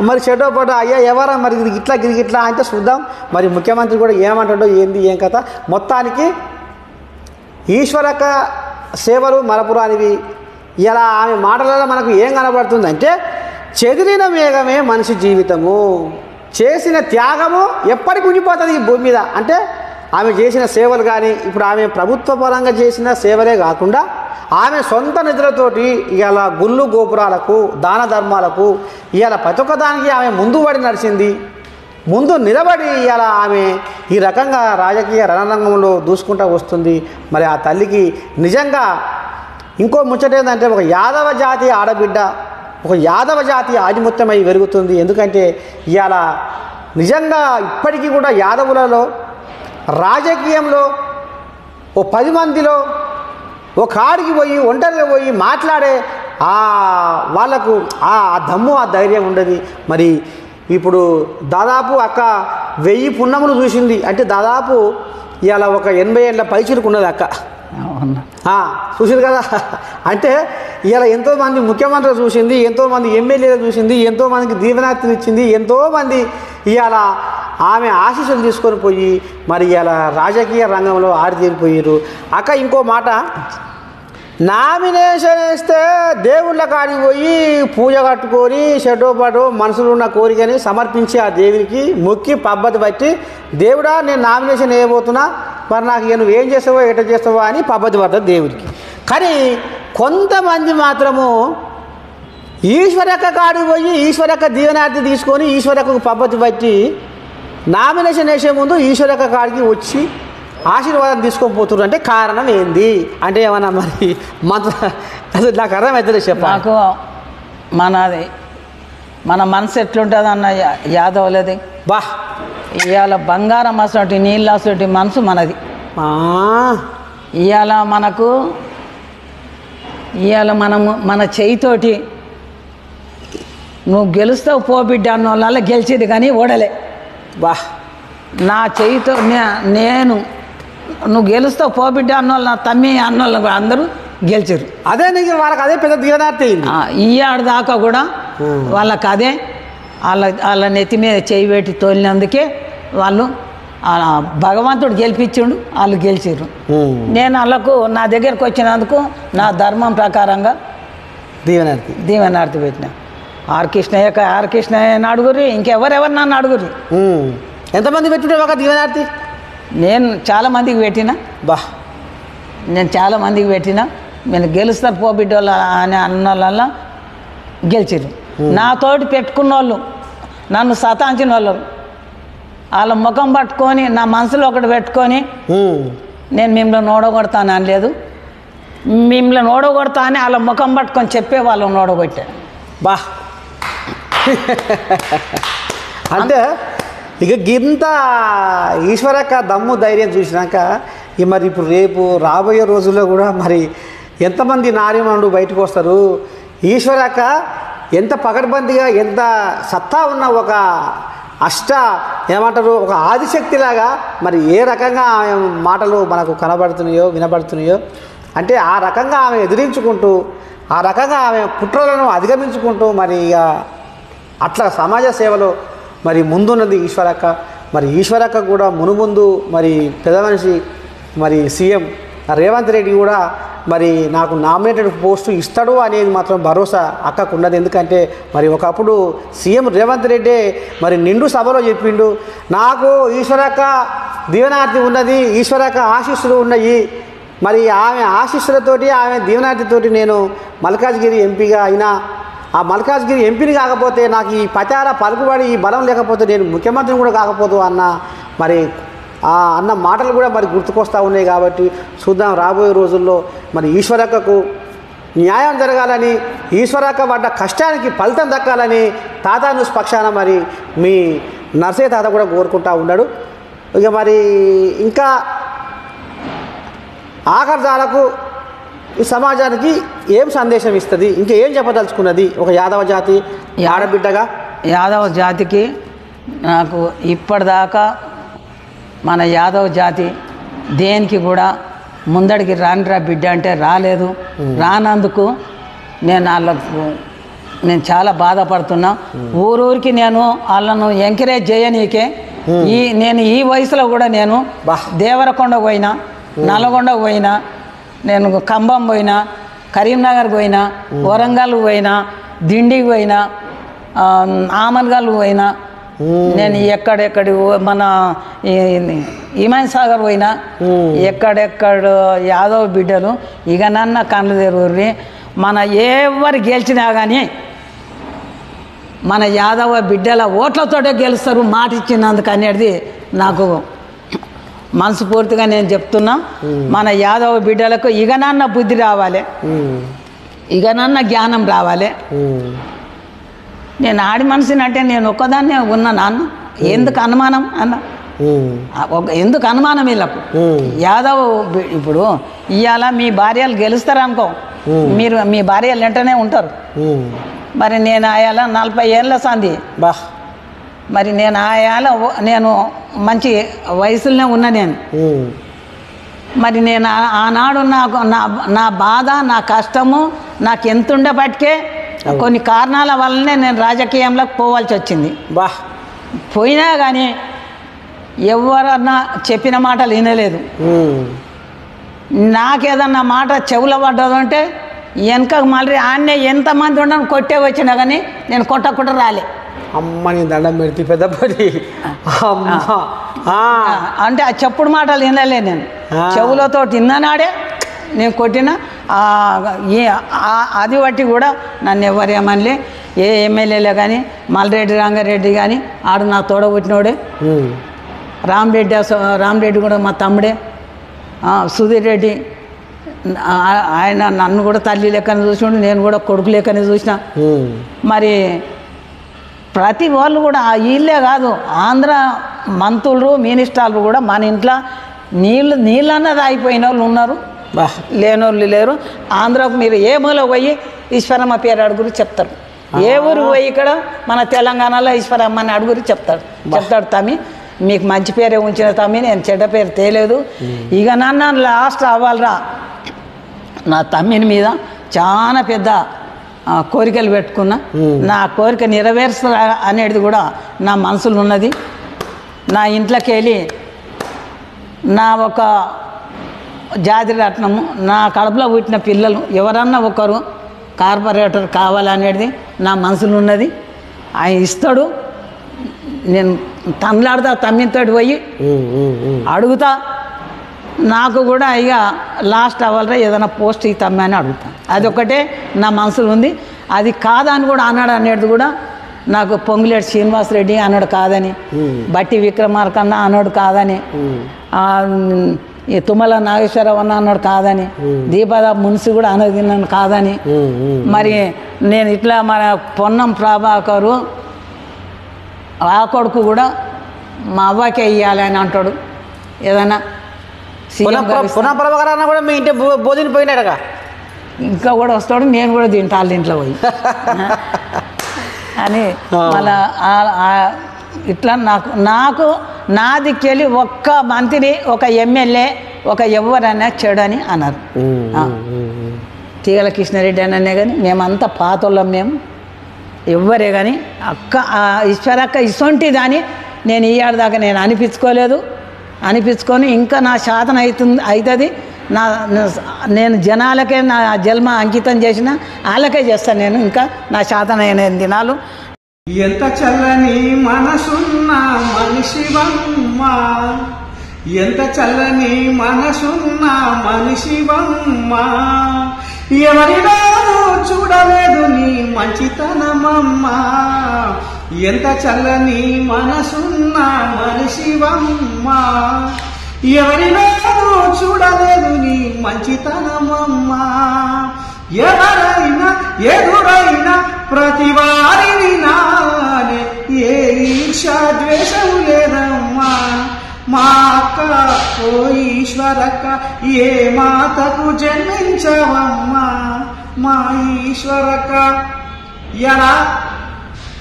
మరి చెడ్డో పాటు అయ్యా ఎవరా మరి ఇట్లా అంటే చూద్దాం మరి ముఖ్యమంత్రి కూడా ఏమంటాడో ఏంది ఏం కథ. మొత్తానికి ఈశ్వరక్క సేవలు మరపురానివి. ఇలా ఆమె మాటలలో మనకు ఏం కనబడుతుంది అంటే చెదిరిన మేఘమే మనిషి జీవితము, చేసిన త్యాగము ఎప్పటికి ఉండిపోతుంది ఈ భూమి మీద. అంటే ఆమె చేసిన సేవలు కానీ ఇప్పుడు ఆమె ప్రభుత్వ పరంగా చేసిన సేవలే కాకుండా ఆమె సొంత నిధులతోటి ఇవాళ గుళ్ళు గోపురాలకు, దాన ధర్మాలకు ఇవాళ ప్రతి ఒక్క దానికి ఆమె ముందు పడి నడిచింది. ముందు నిలబడి ఇవాళ ఆమె ఈ రకంగా రాజకీయ రణరంగంలో దూసుకుంటూ వస్తుంది. మరి ఆ తల్లికి నిజంగా ఇంకో ముచ్చట ఏంటంటే ఒక యాదవ జాతి ఆడబిడ్డ, ఒక యాదవ జాతి ఆధిముత్యమై పెరుగుతుంది. ఎందుకంటే ఇవాళ నిజంగా ఇప్పటికీ కూడా యాదవులలో రాజకీయంలో ఓ 10 మందిలో ఒక కాడికి పోయి ఒంటరిగా పోయి మాట్లాడే వాళ్ళకు ఆ దమ్ము, ఆ ధైర్యం ఉండదు. మరి ఇప్పుడు దాదాపు అక్క 1000 పున్నములు చూసింది అంటే దాదాపు ఇవాళ ఒక 80 ఏళ్ళ పైచిలకు ఉన్నది అక్క. చూసింది కదా. అంటే ఇలా ఎంతోమంది ముఖ్యమంత్రులు చూసింది, ఎంతోమంది ఎమ్మెల్యేలు చూసింది, ఎంతోమందికి దీవెనార్థిని ఇచ్చింది, ఎంతోమంది ఇవాళ ఆమె ఆశీస్సులు తీసుకొని పోయి మరి ఇలా రాజకీయ రంగంలో ఆరితేరిపోయారు. అక్క ఇంకో మాట, నామినేషన్ వేస్తే దేవుళ్ళ కాడికి పోయి పూజ కట్టుకొని షెడ్డోపాటు మనసులో ఉన్న కోరికని సమర్పించి ఆ దేవునికి మొక్కి పద్ధతి బట్టి దేవుడా నేను నామినేషన్ వేయబోతున్నా, మరి నాకు నువ్వు ఏం చేస్తావో ఎట చేస్తావో అని పద్ధతి పడుతుంది దేవుడికి. కానీ కొంతమంది మాత్రము ఈశ్వరక్క కాడికి పోయి ఈశ్వరక్క దీవెనార్థి తీసుకొని ఈశ్వరక్కకు పద్ధతి బట్టి నామినేషన్ వేసే ముందు ఈశ్వరక్క కాడికి వచ్చి ఆశీర్వాదం తీసుకొని పోతున్నారు. అంటే కారణం ఏంది అంటే ఏమన్నా మరి అసలు నాకు అర్థమవుతుంది చెప్ప. నాకు మన మనసు ఎట్లుంటుంది అన్న యాదవులది. ఇవాళ బంగారం అసలు నీళ్ళు అసలు మనసు మనది. ఇవాళ మనము మన చేయితోటి నువ్వు గెలుస్తావు పో బిడ్డ అన్న వాళ్ళ గెలిచేది కానీ ఓడలే. నా చేయితో నేను నువ్వు గెలుస్తావు పో బిడ్డ అన్న వాళ్ళు నా తమ్మి అన్నోళ్ళు అందరూ గెలిచారు. అదే నీకు వాళ్ళకి అదే పెద్ద దీవెనార్తి. ఈయాడు దాకా కూడా వాళ్ళకి అదే వాళ్ళ నెత్తి మీద చేయి పెట్టి తోలినందుకే వాళ్ళు భగవంతుడు గెలిపించిండు, వాళ్ళు గెలిచారు. నేను వాళ్ళకు నా దగ్గరకు వచ్చినందుకు నా ధర్మం ప్రకారంగా దీవెనార్తి పెట్టిన. ఆర్ కృష్ణయ్య అడుగురి, ఇంకెవరెవరు నన్ను అడుగురి. ఎంతమంది పెట్టిన ఒక దీవెనార్తి? నేను చాలామందికి పెట్టిన. నేను గెలుస్తారు పో బిడ్డోళ్ళ అని అన్న వాళ్ళ గెలిచారు. నాతోటి పెట్టుకున్న వాళ్ళు, నన్ను సతాంచిన వాళ్ళు, వాళ్ళ ముఖం పట్టుకొని నా మనసులో ఒకటి పెట్టుకొని నేను మిమ్మల్ని ఓడగొడతాను అనలేదు. మిమ్మల్ని ఓడగొడతా అని వాళ్ళ ముఖం పట్టుకొని చెప్పే వాళ్ళని ఓడగొట్టాను. అంటే ఇక గింత ఈశ్వరక్క దమ్ము ధైర్యం చూసినాక మరి ఇప్పుడు రేపు రాబోయే రోజుల్లో కూడా మరి ఎంతమంది నారీమణులు బయటకు వస్తారు. ఈశ్వరక్క ఎంత పకడ్బందీగా ఎంత సత్తా ఉన్న ఒక ఒక ఆదిశక్తిలాగా మరి ఏ రకంగా ఆమె మాటలు మనకు కనబడుతున్నాయో వినబడుతున్నాయో అంటే ఆ రకంగా ఆమె ఎదిరించుకుంటూ ఆ రకంగా ఆమె కుట్రలను అధిగమించుకుంటూ మరి ఇక అట్లా సమాజ సేవలో మరి ముందున్నది ఈశ్వరక్క. మరి ఈశ్వరక్క కూడా మునుముందు మరి పెద్ద మనిషి మరి సీఎం రేవంత్ రెడ్డి కూడా మరి నాకు నామినేటెడ్ పోస్టు ఇస్తాడు అనేది మాత్రం భరోసా అక్కకు ఉన్నది. ఎందుకంటే మరి ఒకప్పుడు సీఎం రేవంత్ రెడ్డి మరి నిండు సభలో చెప్పిండు, నాకు ఈశ్వరక్క దీవెనార్తి ఉన్నది, ఈశ్వరక్క ఆశీస్సులు ఉన్నాయి, మరి ఆమె ఆశీస్సులతోటి ఆమె దీవెనార్తితోటి నేను మల్కాజ్గిరి ఎంపీగా అయినా, ఆ మల్కాజ్గిరి ఎంపీని కాకపోతే నాకు ఈ ప్రచార పలుకుబడి ఈ బలం లేకపోతే నేను ముఖ్యమంత్రిని కూడా కాకపోదు మరి అన్న మాటలు కూడా మరి గుర్తుకొస్తూ ఉన్నాయి. కాబట్టి చూద్దాం రాబోయే రోజుల్లో మరి ఈశ్వరక్కకు న్యాయం జరగాలని, ఈశ్వరక్క పడ్డ కష్టానికి ఫలితం దక్కాలని తాత న్యూస్ పక్షాన మరి మీ నర్సయ్య తాత కూడా కోరుకుంటూ ఉన్నాడు. ఇక మరి ఇంకా ఆఖరిదాలకు ఈ సమాజానికి ఏం సందేశం ఇస్తుంది, ఇంకా ఏం చెప్పదలుచుకున్నది ఒక యాదవ జాతి ఆడబిడ్డగా? యాదవ జాతికి నాకు ఇప్పటిదాకా మన యాదవ జాతి దేనికి కూడా ముందడికి రానిరా బిడ్డ అంటే రాలేదు. రానందుకు నేను చాలా బాధపడుతున్నా. ఊరూరికి నేను వాళ్ళను ఎంకరేజ్ చేయనీకే నేను ఈ వయసులో కూడా నేను దేవరకొండకు పోయినా, నల్గొండకు పోయినా, నేను ఖమ్మం పోయినా, కరీంనగర్కి పోయినా, వరంగల్కి పోయినా, దిండికి పోయినా, ఆమన్గల్కి పోయినా, నేను ఎక్కడెక్కడి మన హిమాయత్ సాగర్ పోయినా, ఎక్కడెక్కడ యాదవ్ బిడ్డలు ఇక నన్న కళ్ళు తెరువుర్రి. మన ఎవరు గెలిచినా కానీ మన యాదవ బిడ్డల ఓట్లతోటే గెలుస్తారు మాట ఇచ్చినందుకు అనేది నాకు మనస్ఫూర్తిగా నేను చెప్తున్నా. మన యాదవ బిడ్డలకు ఇగనన్న బుద్ధి రావాలి, ఇగనన్న జ్ఞానం రావాలి. నేను ఆడి మనిషిని అంటే నేను ఒక్కదాన్నే ఉన్నా నాన్న, ఎందుకు అనుమానం అన్న, ఎందుకు అనుమానం వీళ్ళకు? యాదవ్ ఇప్పుడు ఇవాళ మీ భార్యలు గెలుస్తారనుకో, మీరు మీ భార్యలు వెంటనే ఉంటారు. మరి నేను ఆయాల 40 ఏళ్ళ సంది, మరి నేను ఆయాల నేను మంచి వయసులోనే ఉన్నా. నేను మరి నేను ఆనాడు నాకు నా బాధ నా కష్టము నాకు ఎంత ఉండేపటికే కొన్ని కారణాల వల్లనే నేను రాజకీయంలోకి పోవాల్సి వచ్చింది. పోయినా కానీ ఎవరన్నా చెప్పిన మాటలు వినలేదు. నాకేదన్నా మాట చెవుల పడ్డదంటే వెనకకు మళ్ళీ ఆన్నే ఎంతమంది ఉండని కొట్టే వచ్చినా కానీ నేను కొట్టకుండా రాలే. అమ్మని దండం పెడితే పెద్ద పడి అంటే ఆ చెప్పుడు మాటలు వినలే. నేను చెవులతో విన్ననాడే నేను కొట్టిన అది బట్టి కూడా నన్ను ఎవరేమనలే. ఏ ఎమ్మెల్యేలే కానీ మల్రెడ్డి రంగారెడ్డి కానీ ఆడు నా తోడ పుట్టినోడే, రామరెడ్డి కూడా మా తమ్ముడే, సుధీర్ రెడ్డి ఆయన నన్ను కూడా తల్లి లెక్కనే చూసినాడు, నేను కూడా కొడుకు లెక్కనే చూసిన. మరి ప్రతి వాళ్ళు కూడా వీళ్ళే కాదు, ఆంధ్ర మంత్రులు మినిస్టర్లు కూడా మన ఇంట్లో నీళ్ళన్నది అయిపోయిన వాళ్ళు ఉన్నారు, లేనోళ్ళు లేరు. ఆంధ్రాకు మీరు ఏ మూల పోయి ఈశ్వరమ్మ పేరు అడుగురు చెప్తారు. ఏ ఊరు పోయి ఇక్కడ మన తెలంగాణలో ఈశ్వరమ్మ అని అడుగురు చెప్తాడు తమ్మి మీకు మంచి పేరే ఉంచిన తమ్మి, నేను చెడ్డ పేరు తేలేదు. ఇక నన్ను లాస్ట్ అవ్వాలరా, నా తమ్మిని మీద చాలా పెద్ద కోరికలు పెట్టుకున్నా. నా కోరిక నెరవేర్చ అనేది కూడా నా మనసులో ఉన్నది. నా ఇంట్లోకి వెళ్ళి నా ఒక జాతి రత్నము, నా కడుపులో పుట్టిన పిల్లలు ఎవరన్నా ఒకరు కార్పొరేటర్ కావాలనేది నా మనసులో ఉన్నది. ఆయన ఇస్తాడు. నేను తనలాడుతా, తమ్మితో పోయి అడుగుతా. నాకు కూడా ఇక లాస్ట్ అవ్వాలరా ఏదైనా పోస్ట్ ఈ తమ్మి అని అడుగుతాను. అదొక్కటే నా మనసులో ఉంది. అది కాదని కూడా అన్నాడు అనేది కూడా నాకు పొంగులేటి శ్రీనివాసరెడ్డి అన్నాడు కాదని, బట్టి విక్రమార్కన్న అన్నాడు కాదని, ఈ తుమ్మల నాగేశ్వరరావు అన్నాడు కాదని, దీపద మున్సి కూడా అన్నది నన్ను కాదని. మరి నేను ఇట్లా మన పొన్నం ప్రభాకరు ఆ కొడుకు కూడా మా అవ్వకే ఇవ్వాలి అని అంటాడు. ఏదైనా పునఃప్రభాకర్ అన్న కూడా మీ ఇంటి భోజనం పోయినాడుగా, ఇంకా కూడా వస్తాడు. నేను కూడా తింటా వాళ్ళ ఇంట్లో పోయి అని మళ్ళా ఇట్లా నాకు నా దిక్కెళ్ళి ఒక్క మంత్రి, ఒక ఎమ్మెల్యే, ఒక ఎవరైనా చెడని అన్నారు. తీగల కృష్ణారెడ్డి అనే కానీ మేమంతా పాతోళ్ళం, మేము ఎవ్వరే కానీ ఈశ్వరక్క ఇసొంటిది అని నేను ఈ దాకా నేను అనిపించుకొని ఇంకా నా శాతం అవుతుంది. నేను జనాలకే నా జన్మ అంకితం చేసిన వాళ్ళకే చేస్తాను. నేను ఇంకా నా శాతం అయిన దినాలు. ఎంత చల్లని మనసున్న మనిషివమ్మ, ఎంత చల్లని మనసున్న మనిషివమ్మ, ఎవరిలో చూడలేదు నీ మంచితనమమ్మ, ఎంత చల్లని మనసున్న మనిషివమ్మ, ఎవరిలో చూడలేదు నీ మంచితనమమ్మ, ఎవరైనా ఎదురైనా ప్రతి వారిని నానే ఏ ఈర్ష్యా ద్వేషం లేదమ్మా, మా అక్క ఓ ఈశ్వరక్క ఏ మాతకు జన్మించవమ్మా మా ఈశ్వరక్క. ఇలా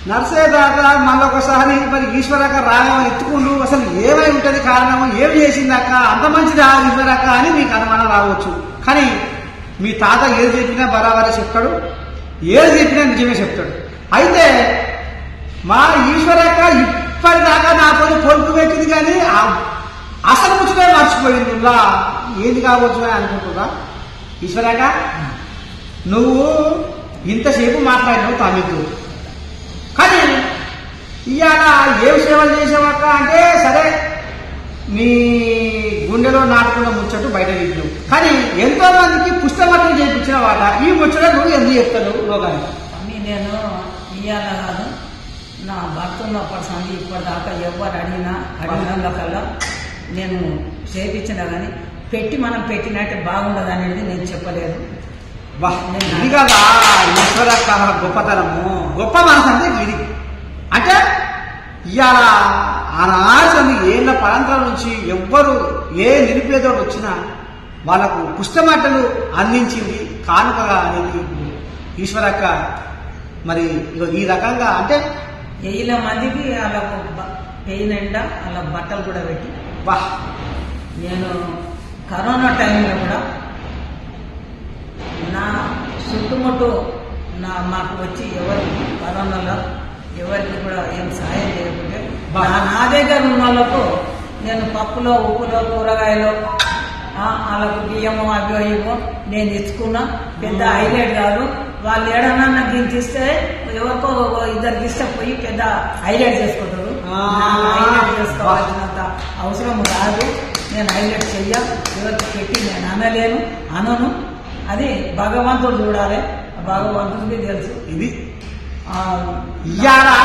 నర్సేదాకా మళ్ళొకసారి మరి ఈశ్వరక్క రాగం ఎత్తుకుంటూ అసలు ఏమై ఉంటుంది, కారణం ఏమి చేసిందక్క, అంత మంచిది ఆ ఈశ్వరక్క అని మీకు అనుమానం రావచ్చు. కానీ మీ తాత ఏది చెప్పినా బరాబరే చెప్తాడు, ఏది చెప్పినా నిజమే చెప్తాడు. అయితే మా ఈశ్వరక్క ఇప్పటిదాకా నాతో పొలుపు పెట్టింది, కానీ అసలు ముచ్చటే మర్చిపోయింది. ఏది కావచ్చు అని అనుకుంటున్నా. ఈశ్వరక్క నువ్వు ఇంతసేపు మాట్లాడినావు తమిళ్, కానీ ఇవాళ ఏం సేవలు చేసావక్క అంటే సరే నీ గుండెలో నాటుకున్న ముచ్చట్టు బయట తీసినావు, కానీ ఎంతో మందికి పుస్తకం చేయించిన వాట ఈ ముచ్చట నువ్వు ఎందుకు చెప్తావు లోకానికి? నేను ఇవాళ కాదు, నా భర్త ఉన్నప్పటి సంది ఇప్పటిదాకా ఎవరు అడిగినందుకల్లా నేను చేయించిన, కానీ మనం పెట్టినట్టు బాగుండదు అనేది నేను చెప్పలేదు. ఇది కదా ఈశ్వరక్క గొప్పతనము, గొప్ప మనసు అంటే ఇది. అంటే ఇవాళ ఆనాడు ఏళ్ళ పరంపర నుంచి ఎవ్వరు ఏ నిరుపేదోడు వచ్చినా వాళ్ళకు పుష్టమట్టలు అందించింది కానుకగా అనేది ఈశ్వరక్క. మరి ఈ రకంగా అంటే 1000 మందికి వాళ్ళకు పెయి నిండా వాళ్ళ బట్టలు కూడా పెట్టి నేను కరోనా టైంలో కూడా నా చుట్టుముట్టు మాకు వచ్చి ఎవరు కరోనాలో ఎవరికి కూడా ఏం సాయం చేయకుంటే నా దగ్గర ఉన్న వాళ్ళకు నేను పప్పులో ఉప్పులో కూరగాయలు వాళ్ళకు బియ్యము అవి ఇవో నేను ఇచ్చుకున్నా. పెద్ద హైలైట్ కాదు, వాళ్ళు ఏడన్నా నాకు దీనికి ఇస్తే ఎవరికో ఇద్దరికి ఇస్తే పోయి పెద్ద హైలైట్ చేసుకుంటారు. హైలైట్ చేసుకోవాల్సినంత అవసరం రాదు. నేను హైలైట్ చెయ్య, ఎవరికి పెట్టి నేను అనను. అది భగవంతుడు చూడాలి, భగవంతుడికి తెలుసు. ఇది ఇయ్యాలా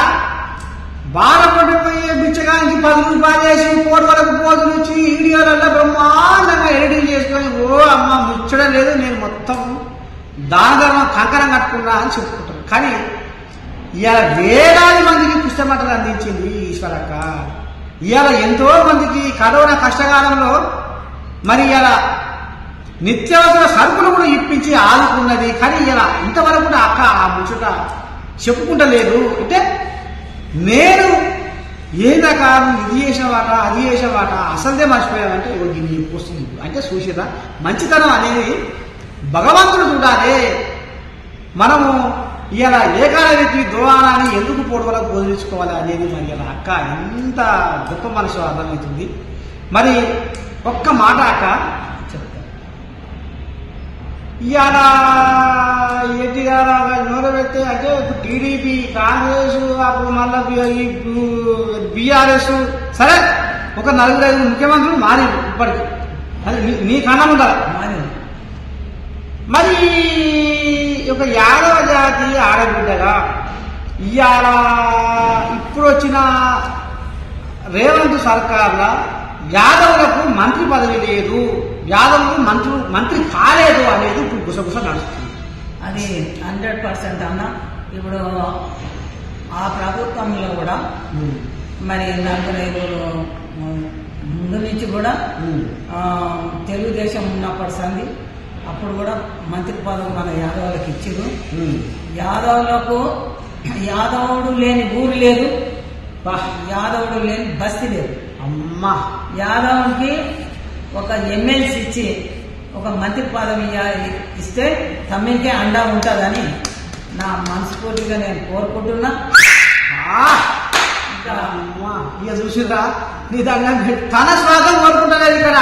బాధపడిపోయే బిచ్చగానికి 10 రూపాయలు వేసి పోటీ వరకు పోజులు ఇచ్చి వీడియోలలో బ్రహ్మాండంగా ఎడిటింగ్ చేసుకొని ఓ అమ్మ ముచ్చడం లేదు, నేను మొత్తం దాన ధర్మం కంకణం కట్టుకున్నా అని చెప్పుకుంటారు. కానీ ఇవాళ వేలాది మందికి పుస్తమటలు అందించింది ఈశ్వరక్క. ఇవాళ ఎంతో మందికి కరోనా కష్టకాలంలో మరి ఇలా నిత్యావసర సరుకులు కూడా ఇప్పించి ఆదుకున్నది. కానీ ఇలా ఇంతవరకు కూడా అక్క ఆ ముచ్చట చెప్పుకుంటలేదు. అంటే నేను ఏదాకా ఇది చేసేవాట అది చేసేవాట అసలుదే మర్చిపోయావంటే దీన్ని వస్తుంది అంటే చూసేదా మంచితనం అనేది భగవంతుడు చూడాలి. మనము ఇలా ఏకాలకి దోహానాన్ని ఎందుకు పొడవలకు బోధించుకోవాలి అనేది మరి ఇలా అక్క ఎంత గొప్ప మనసు అర్థమవుతుంది. మరి ఒక్క మాట అక్క చెప్తా. ఇవాళ ఏంటి గారు నోరు పెడితే అంటే ఇప్పుడు టీడీపీ కాంగ్రెస్ అప్పుడు మళ్ళీ బీఆర్ఎస్ సరే ఒక 4-5 ముఖ్యమంత్రులు మారింది ఇప్పటికి. అది నీ కన్నా ఉండాలి. మరి ఒక యాదవ జాతి ఆడబిడ్డగా ఇవాళ ఇప్పుడు వచ్చిన రేవంత్ సర్కార్ల యాదవులకు మంత్రి పదవి లేదు, యాదవులు మంత్రి కాలేదు అనేది ఇప్పుడు గుసగుస నడుస్తుంది. అది 100% అన్న. ఇప్పుడు ఆ ప్రభుత్వంలో కూడా మరి 45 ముందు నుంచి కూడా తెలుగుదేశం ఉన్నప్పటి సంది అప్పుడు కూడా మంత్రి పదవి మన యాదవులకు ఇచ్చారు. యాదవుడు లేని ఊరు లేదు, యాదవుడు లేని బస్తీ లేదు. అమ్మా యాదవునికి ఒక ఎమ్మెల్సీ ఇచ్చి ఒక మంత్రి పదవి ఇస్తే తమ్మికే అండా ఉంటుందని నా మనస్ఫూర్తిగా నేను కోరుకుంటున్నా. ఇక చూసిరా నీ దగ్గర తన స్వాగతం కోరుకుంటున్నది. ఇక్కడ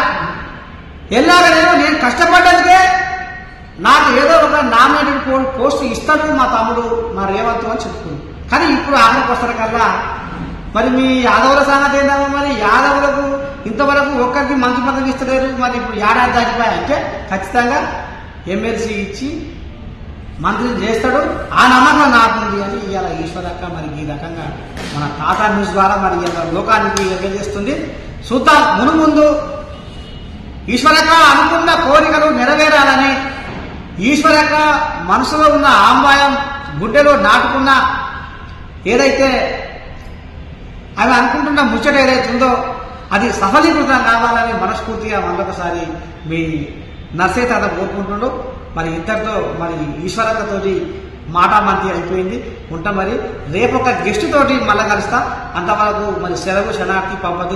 ఎలాగనేమో నేను కష్టపడ్డదికే నాకు ఏదో ఒక నామినేటెడ్ పోస్ట్ ఇస్తాడు మా తమ్ముడు మా రేవంత్ అని చెప్పుకుంది. కానీ ఇప్పుడు ఆమెకు వస్తారు కల్లా మరి మీ యాదవుల సంగతి ఏందామో. మరి యాదవులకు ఇంతవరకు ఒక్కరికి మంత్రి పదవి ఇస్తలేరు. మరి ఇప్పుడు ఏడాది దాటిపోయా అంటే ఖచ్చితంగా ఎమ్మెల్సీ ఇచ్చి మంత్రిని చేస్తాడు ఆ నమ్మకం నాకుంది అని ఇవాళ ఈశ్వరక్క మరి ఈ రకంగా మన టాటా న్యూస్ ద్వారా మరి ఇలా లోకానికి తెలియజేస్తుంది. చూద్దాం ముందు ఈశ్వరక్క అనుకున్న కోరికలు నెరవేరాలని, ఈశ్వరక్క మనసులో ఉన్న ఆంబాయం గుడ్డెలో నాటుకున్న ఏదైతే అవి అనుకుంటున్న ముచ్చట ఏదైతుందో అది సఫలీకృతం కావాలని మనస్ఫూర్తిగా మరొకసారి మీ నర్సయ్య తాత కోరుకుంటుండో. మరి ఇద్దరితో మరి ఈశ్వరక్కతోటి మాటామంతి అయిపోయింది. ఉంటా మరి రేపు ఒక గెస్ట్ తోటి మళ్ళా కలుస్తా. అంతవరకు మరి సెలవు శనార్థి పంపది.